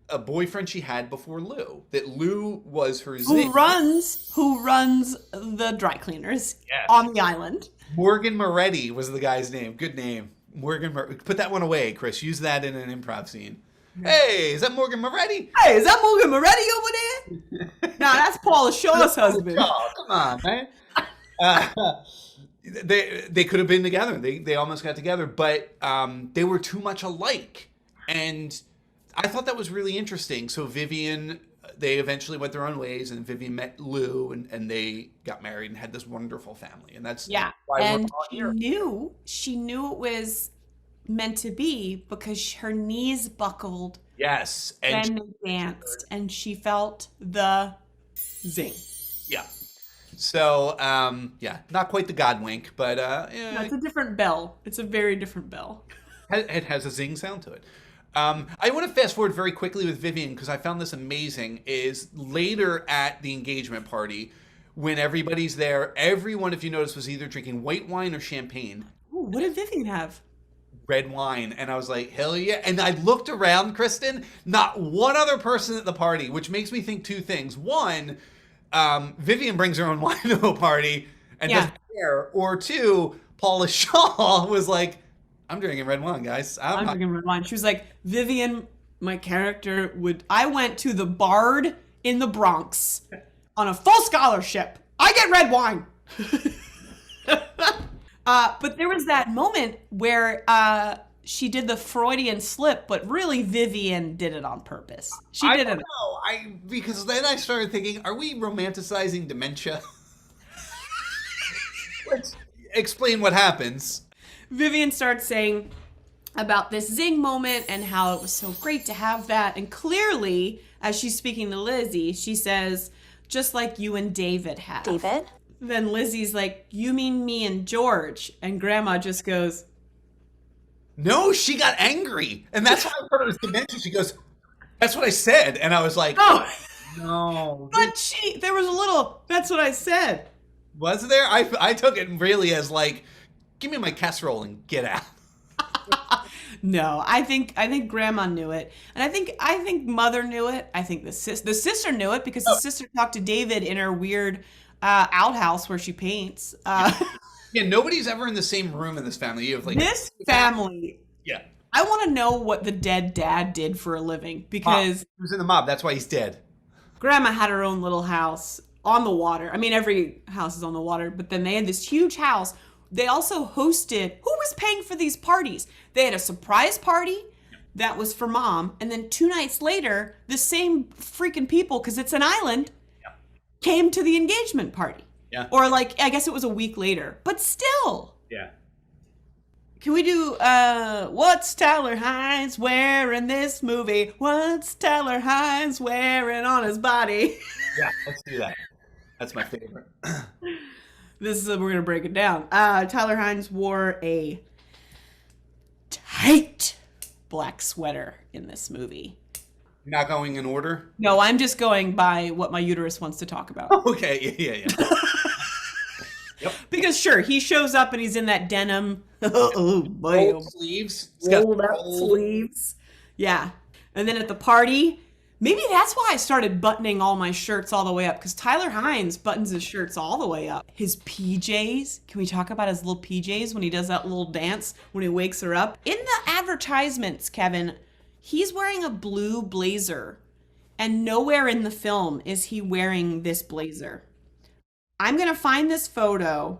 a boyfriend she had before Lou, that Lou was her zing. Who runs the dry cleaners on the island. Morgan Moretti was the guy's name. Good name. Put that one away, Chris. Use that in an improv scene. Hey, is that Morgan Moretti? Hey, is that Morgan Moretti over there? Nah, that's Paula Shaw's husband. Oh, come on, man. They could have been together. They almost got together, but they were too much alike. And I thought that was really interesting. So Vivian, they eventually went their own ways, and Vivian met Lou, and they got married and had this wonderful family. And that's why and we're all here. She knew it was meant to be because her knees buckled. Yes. And they danced, and she felt the zing. Yeah. So, not quite the God wink, but No, it's a different bell. It's a very different bell. It has a zing sound to it. I want to fast forward very quickly with Vivian because I found this amazing. Is later at the engagement party, when everybody's there, everyone, if you notice, was either drinking white wine or champagne. Ooh, what did Vivian have? Red wine. And I was like, hell yeah. And I looked around, Kristin, not one other person at the party, which makes me think two things. One, Vivian brings her own wine to a party and doesn't care. Or two, Paula Shaw was like, I'm drinking red wine, guys. I'm drinking red wine. She was like, Vivian, my character I went to the Bard in the Bronx on a full scholarship. I get red wine. But there was that moment where she did the Freudian slip, but really Vivian did it on purpose. She did it. Because then I started thinking, are we romanticizing dementia? Let's explain what happens. Vivian starts saying about this zing moment and how it was so great to have that. And clearly, as she's speaking to Lizzie, she says, just like you and David have. David? Then Lizzie's like, you mean me and George? And Grandma just goes, no, she got angry. And that's why I thought it was dementia. She goes, that's what I said. And I was like, oh, no. But there was a little, that's what I said. Was there? I took it really as like, give me my casserole and get out. No, I think Grandma knew it, and I think Mother knew it. I think the sister knew it because the sister talked to David in her weird outhouse where she paints. Yeah, nobody's ever in the same room in this family. You have like this family. Yeah, I want to know what the dead dad did for a living, because He was in the mob. That's why he's dead. Grandma had her own little house on the water. I mean, every house is on the water, but then they had this huge house. They also hosted, who was paying for these parties? They had a surprise party that was for mom. And then 2 nights later, the same freaking people, because it's an island, came to the engagement party. Yeah. Or like, I guess it was a week later, but still. Yeah. Can we do, what's Tyler Hynes wearing this movie? What's Tyler Hynes wearing on his body? Yeah, let's do that. That's my favorite. We're going to break it down. Tyler Hynes wore a tight black sweater in this movie. You're not going in order? No, I'm just going by what my uterus wants to talk about. Okay, yeah. Yep. Because sure, he shows up and he's in that denim. Oh, boy. Old sleeves. It's got Rolled up sleeves. Yeah. And then at the party, maybe that's why I started buttoning all my shirts all the way up, because Tyler Hynes buttons his shirts all the way up. His PJs. Can we talk about his little PJs when he does that little dance when he wakes her up? In the advertisements, Kevin, he's wearing a blue blazer, and nowhere in the film is he wearing this blazer. I'm going to find this photo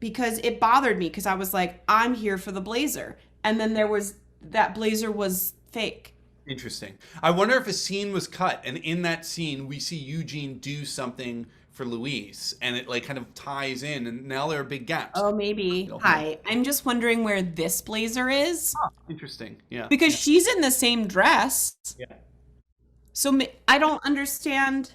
because it bothered me, because I was like, I'm here for the blazer. And then that blazer was fake. Interesting. I wonder if a scene was cut, and in that scene, we see Eugene do something for Louise, and it like kind of ties in, and now there are big gaps. Oh, maybe. Hi. I'm just wondering where this blazer is. Oh, interesting. Yeah. Because she's in the same dress. Yeah. So I don't understand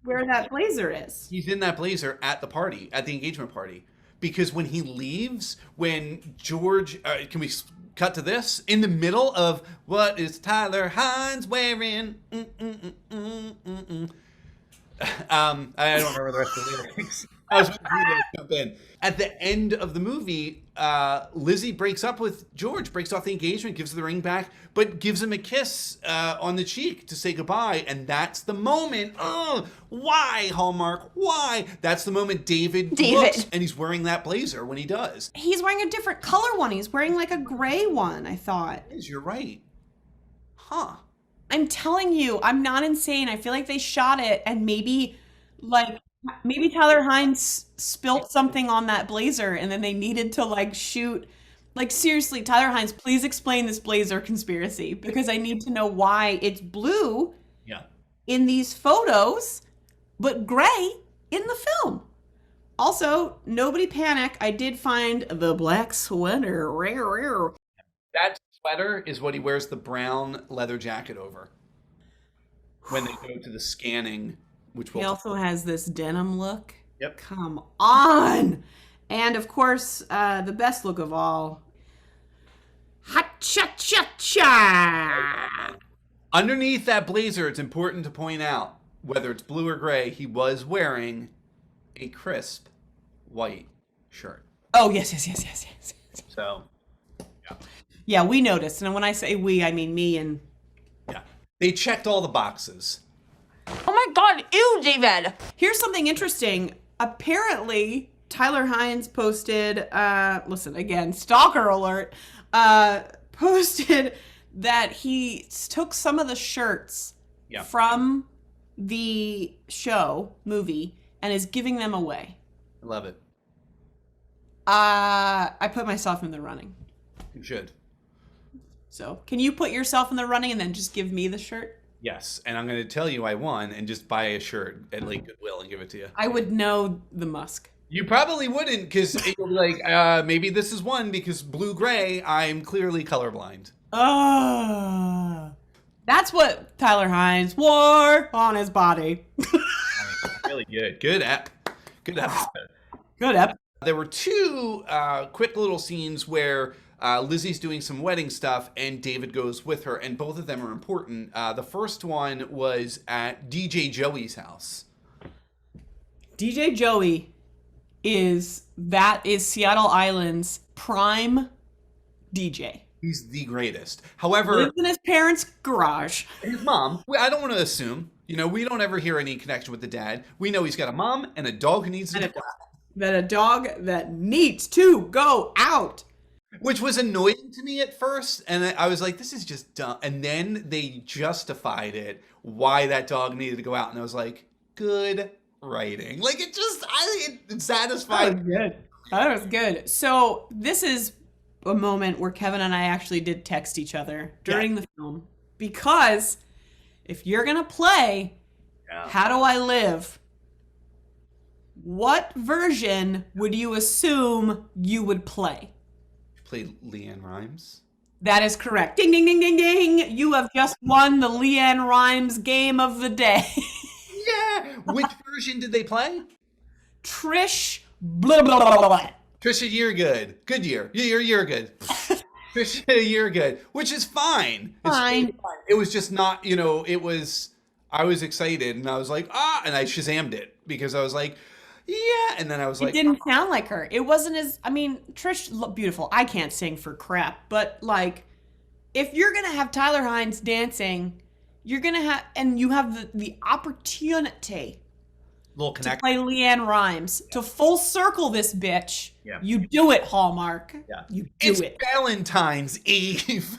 where that blazer is. He's in that blazer at the party, at the engagement party. Because when he leaves, when George, can we cut to this? In the middle of, what is Tyler Hynes wearing? I don't remember the rest of the lyrics. I was waiting for you to jump in. At the end of the movie, Lizzie breaks up with George, breaks off the engagement, gives the ring back, but gives him a kiss on the cheek to say goodbye. And that's the moment. Why, Hallmark? Why? That's the moment David looks, and he's wearing that blazer when he does. He's wearing a different color one. He's wearing like a gray one, I thought. You're right. Huh. I'm telling you, I'm not insane. I feel like they shot it, and maybe Tyler Hynes spilt something on that blazer, and then they needed to like shoot. Like, seriously, Tyler Hynes, please explain this blazer conspiracy, because I need to know why it's blue in these photos, but gray in the film. Also, nobody panic. I did find the black sweater. That sweater is what he wears the brown leather jacket over when they go to the scanning, which He also has this denim look. Yep. Come on. And of course, the best look of all. Ha-cha-cha-cha! Underneath that blazer, it's important to point out, whether it's blue or gray, he was wearing a crisp white shirt. Oh, yes. So, yeah, we noticed. And when I say we, I mean me and... yeah. They checked all the boxes. Oh my God, ew, David. Here's something interesting. Apparently, Tyler Hynes posted, listen, again, stalker alert, posted that he took some of the shirts from the movie, and is giving them away. I love it. I put myself in the running. You should. So, can you put yourself in the running and then just give me the shirt? Yes, and I'm going to tell you I won and just buy a shirt at like Goodwill and give it to you. I would know the Musk. You probably wouldn't, because you'll be like, maybe this is one, because blue-gray, I'm clearly colorblind. That's what Tyler Hynes wore on his body. Really good. Good episode. Good episode. There were two quick little scenes where Lizzie's doing some wedding stuff and David goes with her, and both of them are important. The first one was at DJ Joey's house. DJ Joey is Seattle Island's prime DJ. He's the greatest. However, lives in his parents' garage. His mom, I don't want to assume, we don't ever hear any connection with the dad. We know he's got a mom and a dog who needs to go out. That a dog that needs to go out. Which was annoying to me at first, and I was like, "This is just dumb." And then they justified it why that dog needed to go out, and I was like, "Good writing." Like it satisfied. That was good. That was good. So this is a moment where Kevin and I actually did text each other during the film, because if you're gonna play How Do I Live, what version would you assume you would play? Play Leanne Rimes. That is correct. Ding, ding, ding, ding, ding. You have just won the Leanne Rimes game of the day. Yeah. Which version did they play? Trish, blah, blah, blah, blah, blah. Trisha, you're good. Good year. You're good. Trisha, you're good. Which is fine. It's Fine. It was just not, it was, I was excited and I was like, and I Shazammed it because I was like, yeah. And then I was like, It didn't sound like her. It wasn't as, Trish, beautiful. I can't sing for crap, but like, if you're going to have Tyler Hynes dancing, you're going to have, and you have the opportunity little to connect. play Leanne Rimes, to full circle this bitch. Yeah. You do it, Hallmark. Yeah. You do It's it. Valentine's Eve.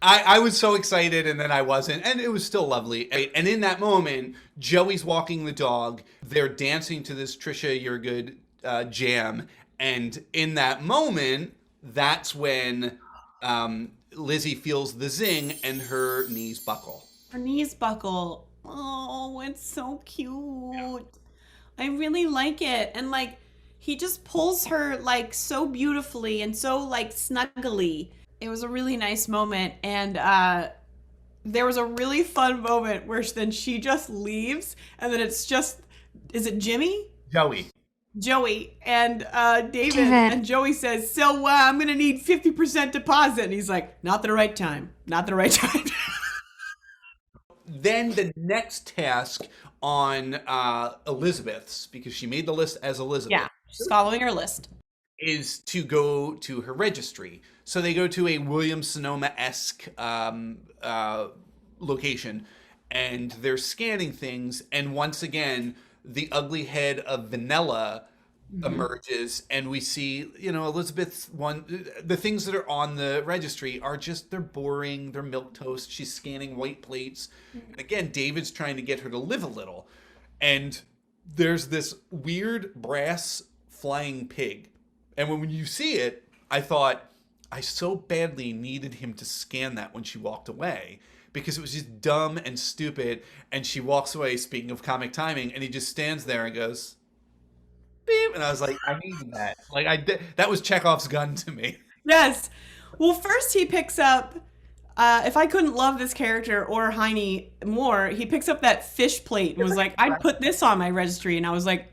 I was so excited and then I wasn't, and it was still lovely. And in that moment, Joey's walking the dog. They're dancing to this Trisha You're Good jam. And in that moment, that's when Lizzie feels the zing and her knees buckle. Her knees buckle. Oh, it's so cute. I really like it. And like, he just pulls her like so beautifully and so like snuggly. It was a really nice moment. And there was a really fun moment where then she just leaves, and then it's just, is it Jimmy? Joey and David. And Joey says, so I'm going to need 50% deposit. And he's like, not the right time. Not the right time. Then the next task on Elizabeth's, because she made the list as Elizabeth. Yeah, she's following her list. Is to go to her registry. So they go to a Williams-Sonoma-esque location, and they're scanning things, and once again, the ugly head of Vanilla emerges, and we see, Elizabeth's the things that are on the registry are just, they're boring, they're milquetoast, she's scanning white plates. And again, David's trying to get her to live a little. And there's this weird brass flying pig. And when you see it, I thought, I so badly needed him to scan that when she walked away, because it was just dumb and stupid. And she walks away, speaking of comic timing, and he just stands there and goes, beep. And I was like, I needed that. Like, that was Chekhov's gun to me. Yes. Well, first he picks up, if I couldn't love this character or Heine more, he picks up that fish plate and was like, I'd put this on my registry. And I was like,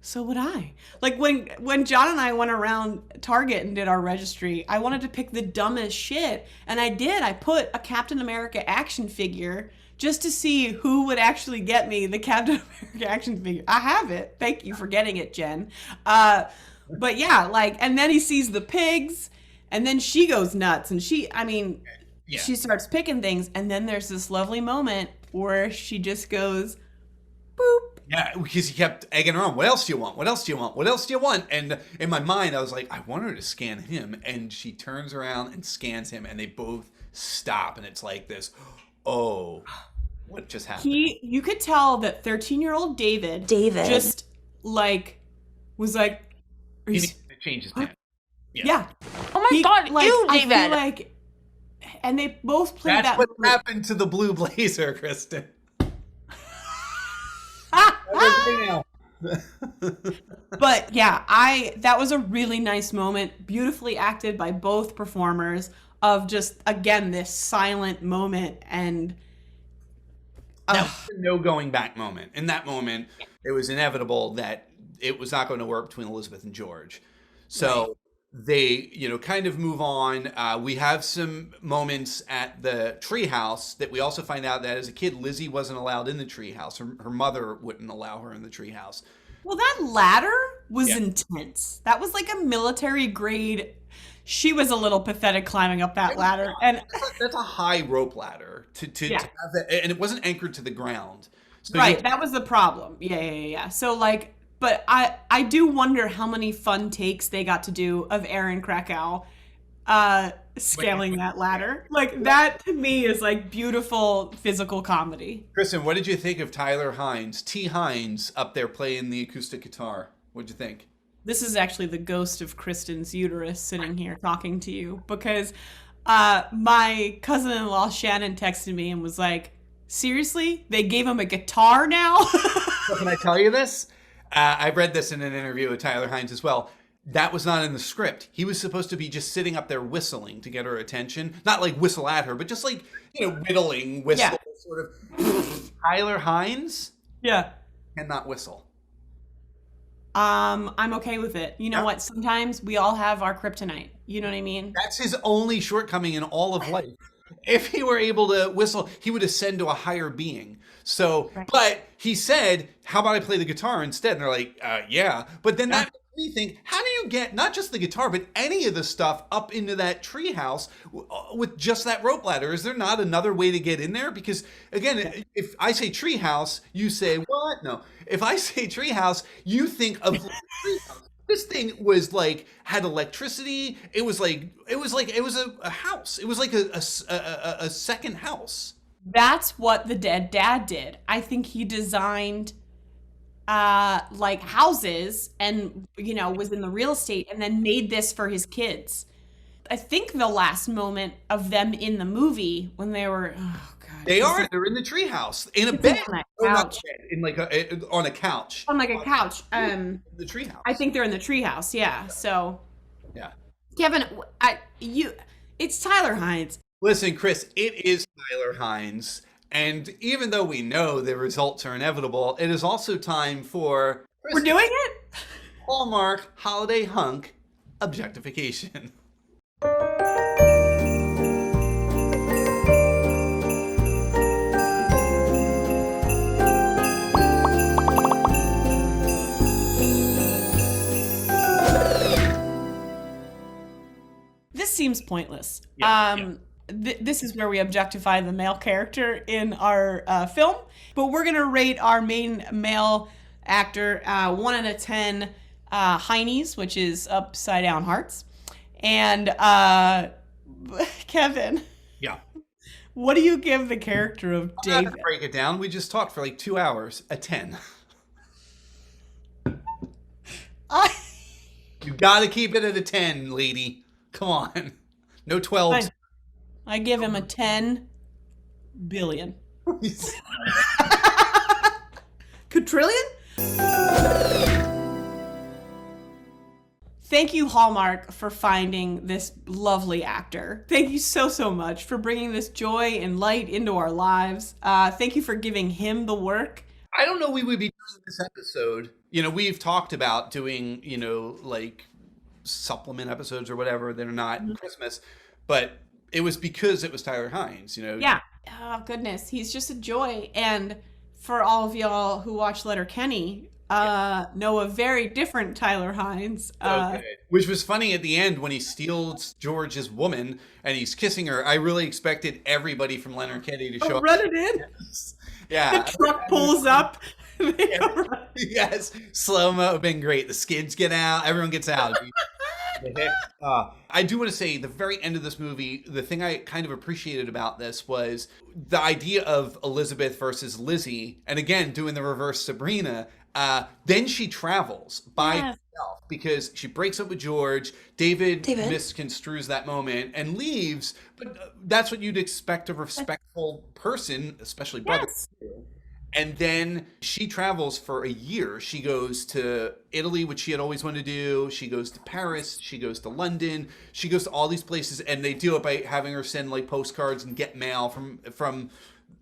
so would I. Like when John and I went around Target and did our registry, I wanted to pick the dumbest shit. And I did. I put a Captain America action figure just to see who would actually get me the Captain America action figure. I have it. Thank you for getting it, Jen. But yeah, and then he sees the pigs, and then she goes nuts. And she starts picking things. And then there's this lovely moment where she just goes, boop. Yeah, because he kept egging her on. What else do you want? What else do you want? What else do you want? And in my mind, I was like, I want her to scan him. And she turns around and scans him, and they both stop. And it's like this, oh, what just happened? You could tell that 13-year-old David just was like, he needs to change his pants. Yeah. Oh my God, you, David. I feel and they both played That's what happened to the blue blazer, Kristin. But yeah, that was a really nice moment, beautifully acted by both performers, of just, again, this silent moment. And that was a no going back moment. In that moment, it was inevitable that it was not going to work between Elizabeth and George. So they, kind of move on. We have some moments at the treehouse that we also find out that as a kid, Lizzie wasn't allowed in the treehouse. Her mother wouldn't allow her in the treehouse. Well, that ladder was intense. That was like a military grade. She was a little pathetic climbing up that ladder. And that's a high rope ladder to have that, and it wasn't anchored to the ground. So that was the problem. Yeah. So But I do wonder how many fun takes they got to do of Aaron Krakow scaling that ladder. Like, that to me is like beautiful physical comedy. Kristin, what did you think of Tyler Hynes, T. Hynes, up there playing the acoustic guitar? What'd you think? This is actually the ghost of Kristin's uterus sitting here talking to you, because my cousin-in-law Shannon texted me and was like, seriously? They gave him a guitar now? So can I tell you this? I read this in an interview with Tyler Hynes as well. That was not in the script. He was supposed to be just sitting up there whistling to get her attention. Not like whistle at her, but just like, whittling, whistle, sort of. Tyler Hynes? Yeah. Cannot whistle. I'm okay with it. You know what? Sometimes we all have our kryptonite. You know what I mean? That's his only shortcoming in all of life. If he were able to whistle, he would ascend to a higher being. So, but he said, how about I play the guitar instead? And they're like, yeah. But then that makes me think, how do you get not just the guitar, but any of the stuff up into that treehouse with just that rope ladder? Is there not another way to get in there? Because again, if I say treehouse, you say, what? No. If I say treehouse, you think of treehouse. This thing was like, had electricity. It was a house. It was like a second house. That's what the dead dad did. I think he designed like houses and, was in the real estate and then made this for his kids. I think the last moment of them in the movie when they were, oh God. They're in the treehouse in a bed. On a couch. On like a couch. The treehouse. I think they're in the treehouse. Yeah. So. Yeah. Kevin, it's Tyler Hynes. Listen, Chris, it is Tyler Hynes. And even though we know the results are inevitable, it is also time for... We're doing it? Hallmark Holiday Hunk Objectification. This seems pointless. This is where we objectify the male character in our film, but we're gonna rate our main male actor 1 out of 10 Hynes, which is upside down hearts. And Kevin, what do you give the character of David? I'm not gonna break it down. We just talked for like 2 hours. A 10. You gotta keep it at a 10, lady. Come on. No 12. I give him a 10 billion. Quadrillion? Thank you, Hallmark, for finding this lovely actor. Thank you so much for bringing this joy and light into our lives. Thank you for giving him the work. I don't know we would be doing this episode. We've talked about doing, like supplement episodes or whatever that are not Christmas, but it was because it was Tyler Hynes, Yeah. Oh, goodness. He's just a joy. And for all of y'all who watch Letterkenny, know a very different Tyler Hynes. Okay. Which was funny at the end when he steals George's woman and he's kissing her. I really expected everybody from Letterkenny to show up. Run it in. Yeah. The truck pulls up. Yes. Slow-mo have been great. The skids get out. Everyone gets out. I do want to say the very end of this movie, the thing I kind of appreciated about this was the idea of Elizabeth versus Lizzie. And again, doing the reverse Sabrina. Then she travels by herself because she breaks up with George. David misconstrues that moment and leaves. But that's what you'd expect of a respectful person, especially brothers. And then she travels for a year. She goes to Italy, which she had always wanted to do. She goes to Paris. She goes to London. She goes to all these places, and they do it by having her send like postcards and get mail from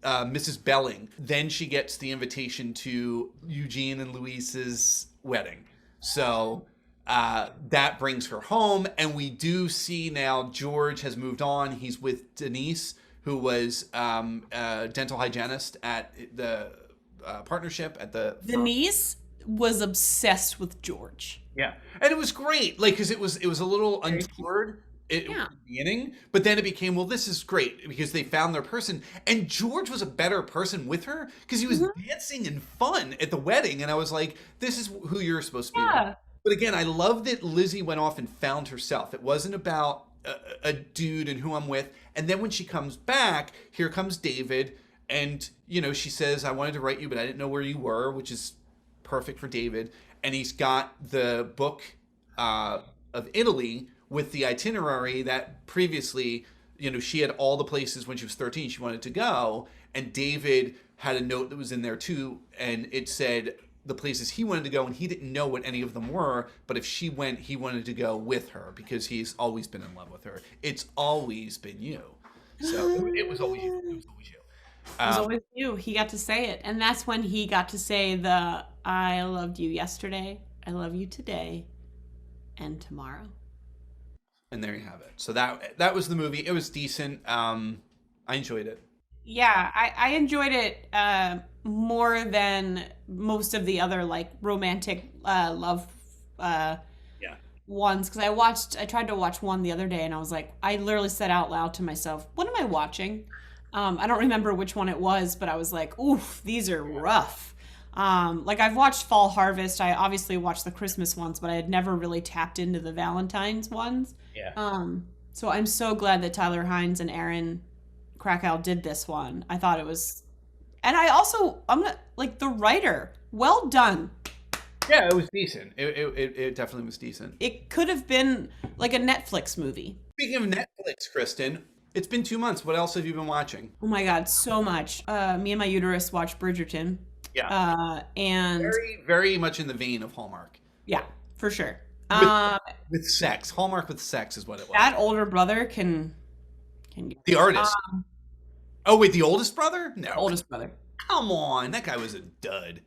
Mrs. Belling. Then she gets the invitation to Eugene and Louise's wedding. So that brings her home, and we do see now George has moved on. He's with Denise, who was a dental hygienist at the partnership at the firm. Denise was obsessed with George. Yeah, and it was great, like because it was a little untoward. at the beginning, but then it became, well, this is great because they found their person, and George was a better person with her because he was dancing and fun at the wedding, and I was like, this is who you're supposed to be. Yeah. But again, I love that Lizzie went off and found herself. It wasn't about a dude and who I'm with. And then when she comes back, here comes David, and she says, I wanted to write you, but I didn't know where you were, which is perfect for David. And he's got the book of Italy with the itinerary that previously, she had all the places when she was 13 she wanted to go, and David had a note that was in there too, and it said the places he wanted to go, and he didn't know what any of them were, but if she went, he wanted to go with her because he's always been in love with her. It's always been you. So it was always you. It was always you. It was always you. He got to say it, and that's when he got to say the I loved you yesterday, I love you today, and tomorrow. And there you have it. So that was the movie. It was decent. I enjoyed it. Yeah, I enjoyed it more than most of the other like romantic love ones, because I tried to watch one the other day, and I was like, I literally said out loud to myself, what am I watching? I don't remember which one it was, but I was like, oof, these are rough. Like I've watched Fall Harvest. I obviously watched the Christmas ones, but I had never really tapped into the Valentine's ones. Yeah. So I'm so glad that Tyler Hynes and Aaron Krakow did this one. I thought it was, and I'm gonna like the writer. Well done. Yeah, it was decent. It definitely was decent. It could have been like a Netflix movie. Speaking of Netflix, Kristin, it's been 2 months. What else have you been watching? Oh my God, so much. Me and my uterus watched Bridgerton. Yeah. And very, very much in the vein of Hallmark. Yeah, for sure. With sex. Hallmark with sex is what it was. That older brother can the artist. Oh, wait, the oldest brother? No. Oldest brother. Come on. That guy was a dud.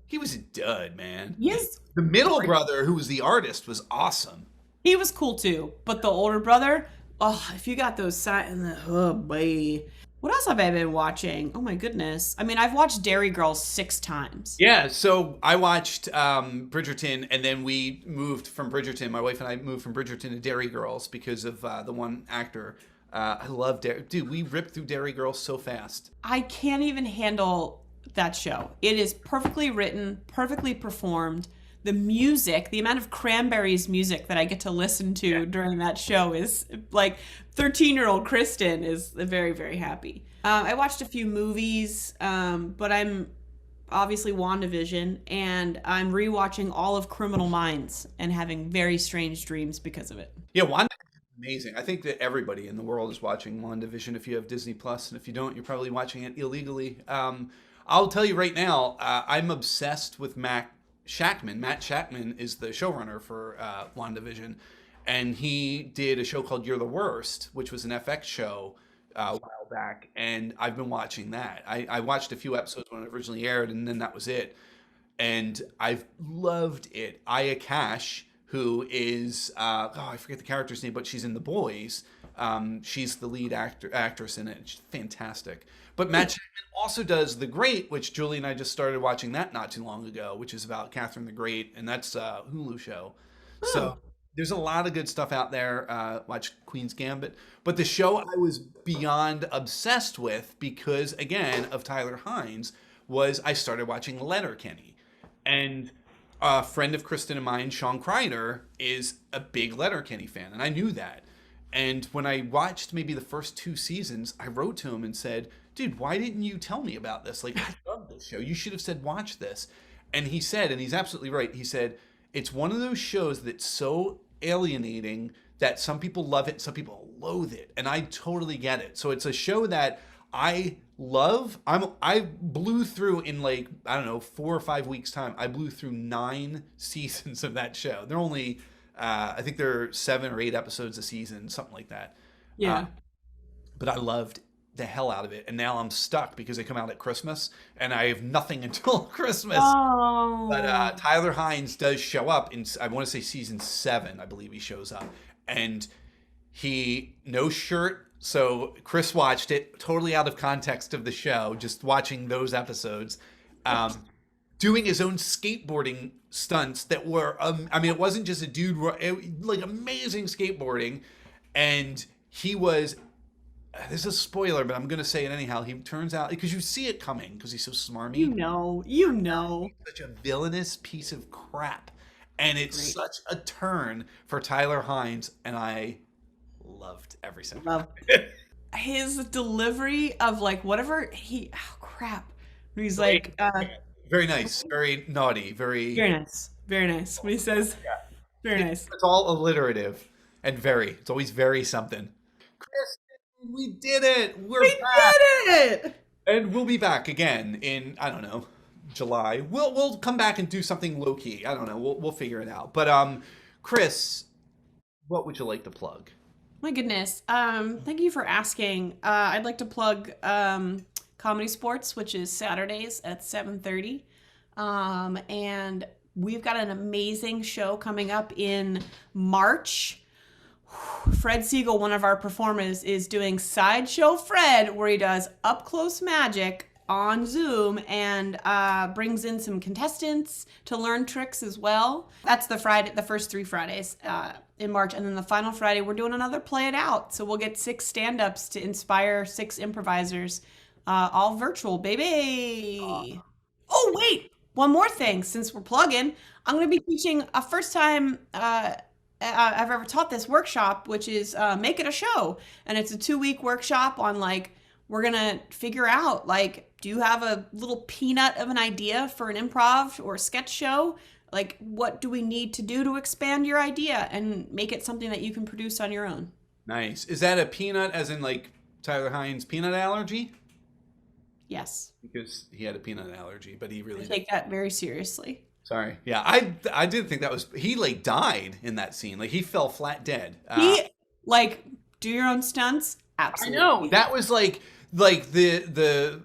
He was a dud, man. Yes. The middle brother, who was the artist, was awesome. He was cool too. But the older brother, if you got those oh boy. What else have I been watching? Oh my goodness. I mean, I've watched Dairy Girls 6 times. Yeah, so I watched Bridgerton, and then we moved from Bridgerton. My wife and I moved from Bridgerton to Dairy Girls because of the one actor. I love Dairy. Dude, we ripped through Dairy Girls so fast. I can't even handle that show. It is perfectly written, perfectly performed. The music, the amount of Cranberries music that I get to listen to during that show is like 13-year-old Kristin is very, very happy. I watched a few movies, but I'm obviously WandaVision, and I'm rewatching all of Criminal Minds and having very strange dreams because of it. Yeah, WandaVision is amazing. I think that everybody in the world is watching WandaVision if you have Disney Plus, and if you don't, you're probably watching it illegally. I'll tell you right now, I'm obsessed with Matt Shakman. Matt Shakman is the showrunner for WandaVision, and he did a show called You're the Worst, which was an FX show a while back, and I've been watching that. I watched a few episodes when it originally aired, and then that was it. And I've loved it. Aya Cash, who is, I forget the character's name, but she's in The Boys. She's the lead actress in it. She's fantastic. But Matt Shakman also does The Great, which Julie and I just started watching that not too long ago, which is about Catherine the Great, and that's a Hulu show. So there's a lot of good stuff out there. Watch Queen's Gambit. But the show I was beyond obsessed with because, again, of Tyler Hynes, was I started watching Letterkenny. And a friend of Kristin and mine, Sean Kreider, is a big Letterkenny fan, and I knew that. And when I watched maybe the first 2 seasons, I wrote to him and said, dude, why didn't you tell me about this? Like, I love this show. You should have said, watch this. And he said, and he's absolutely right, he said, it's one of those shows that's so alienating that some people love it, some people loathe it. And I totally get it. So it's a show that I love. I blew through in 4 or 5 weeks time. I blew through 9 seasons of that show. They're only, I think they're 7 or 8 episodes a season, something like that. Yeah. But I loved the hell out of it. And now I'm stuck because they come out at Christmas and I have nothing until Christmas. Oh. But Tyler Hynes does show up in, I want to say season 7, I believe he shows up. And no shirt. So Chris watched it totally out of context of the show, just watching those episodes, doing his own skateboarding stunts that were, it wasn't just a dude, like amazing skateboarding. And he was, this is a spoiler, but I'm going to say it anyhow. He turns out, because you see it coming, because he's so smarmy. You know. He's such a villainous piece of crap. And it's such a turn for Tyler Hynes, and I loved every second of it. His delivery of like whatever oh crap. He's like very nice, very naughty, very nice. Very nice. When he says very nice. It's all alliterative and it's always very something. Kristin, we did it. We did it. And we'll be back again in, I don't know, July. We'll come back and do something low key. I don't know. We'll figure it out. But Chris, what would you like to plug? My goodness. Thank you for asking. I'd like to plug ComedySportz, which is Saturdays at 7:30. And we've got an amazing show coming up in March. Fred Siegel, one of our performers, is doing Sideshow Fred, where he does up close magic on Zoom and brings in some contestants to learn tricks as well. That's the first 3 Fridays in March, and then the final Friday we're doing another Play It Out. So we'll get 6 stand-ups to inspire 6 improvisers, all virtual, baby. Oh wait, one more thing. Since we're plugging, I'm going to be teaching a first time I've ever taught this workshop, which is Make It a Show, and it's a 2-week workshop on like we're going to figure out like, do you have a little peanut of an idea for an improv or sketch show? Like, what do we need to do to expand your idea and make it something that you can produce on your own? Nice. Is that a peanut as in like Tyler Hynes' peanut allergy? Yes. Because he had a peanut allergy, but he really take that very seriously. Sorry. Yeah, I did think that was, he like died in that scene. Like he fell flat dead. He like, do your own stunts? Absolutely. I know. That was like the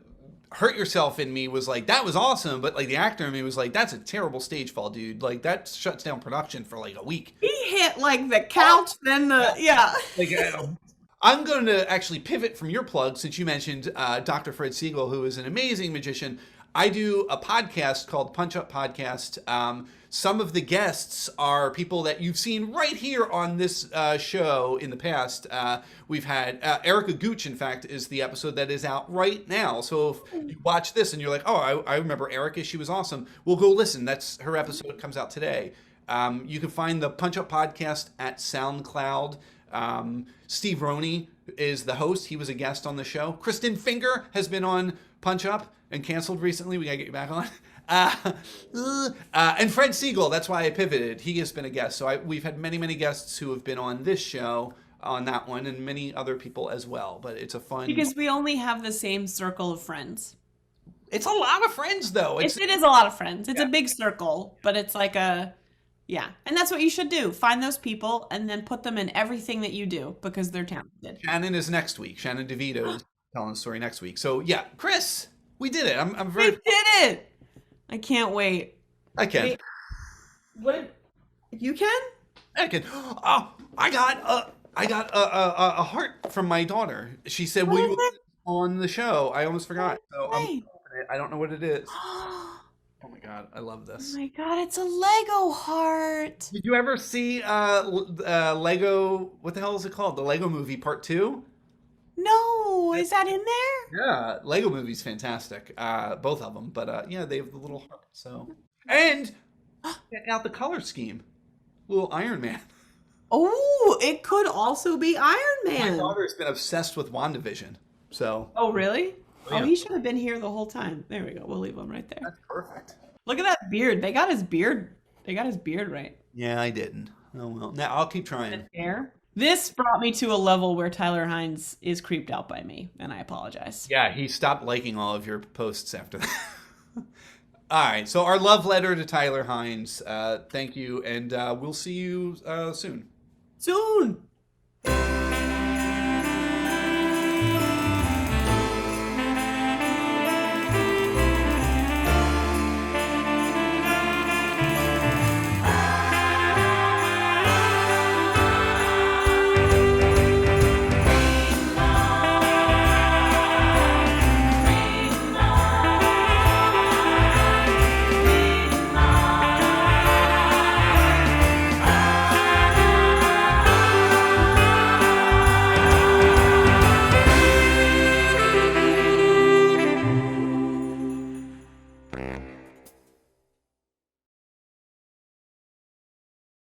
hurt yourself in me was like, that was awesome, but like the actor in me was like, that's a terrible stage fall, dude. Like that shuts down production for like a week. He hit like the couch, then Like, I'm going to actually pivot from your plug, since you mentioned Dr. Fred Siegel, who is an amazing magician. I do a podcast called Punch Up Podcast. Some of the guests are people that you've seen right here on this show in the past. We've had Erica Gooch, in fact, is the episode that is out right now. So if you watch this and you're like, oh, I remember Erica, she was awesome. Well, go listen. That's her episode comes out today. You can find the Punch Up Podcast at SoundCloud. Steve Roney is the host. He was a guest on the show. Kristin Finger has been on Punch Up and canceled recently. We gotta get you back on. And Fred Siegel, that's why I pivoted. He has been a guest. So we've had many, many guests who have been on this show, on that one, and many other people as well. But it's a fun... Because we only have the same circle of friends. It's a lot of friends, though. It is a lot of friends. It's a big circle, but it's like a... Yeah, and that's what you should do. Find those people and then put them in everything that you do because they're talented. Shannon is next week. Shannon DeVito is telling the story next week. So yeah, Chris, we did it. I'm very... We did it! I can't wait. I can. Wait, what? You can? I can. Oh, I got a heart from my daughter. She said, "Will you on the show?" I almost forgot. So I don't know what it is. Oh my god, I love this. Oh my god, it's a Lego heart. Did you ever see Lego? What the hell is it called? The Lego Movie Part 2? No, is that in there? Yeah, Lego Movie's fantastic. Both of them, but yeah, they have the little heart. So and check out the color scheme, little Iron Man. Oh, it could also be Iron Man. My daughter's been obsessed with WandaVision. So. Oh really? Yeah. Oh, he should have been here the whole time. There we go. We'll leave him right there. That's perfect. Look at that beard. They got his beard. They got his beard right. Yeah, I didn't. Oh well. Now I'll keep trying. Hair. This brought me to a level where Tyler Hynes is creeped out by me, and I apologize. Yeah, he stopped liking all of your posts after that. All right, so our love letter to Tyler Hynes. Thank you, and we'll see you soon. Soon.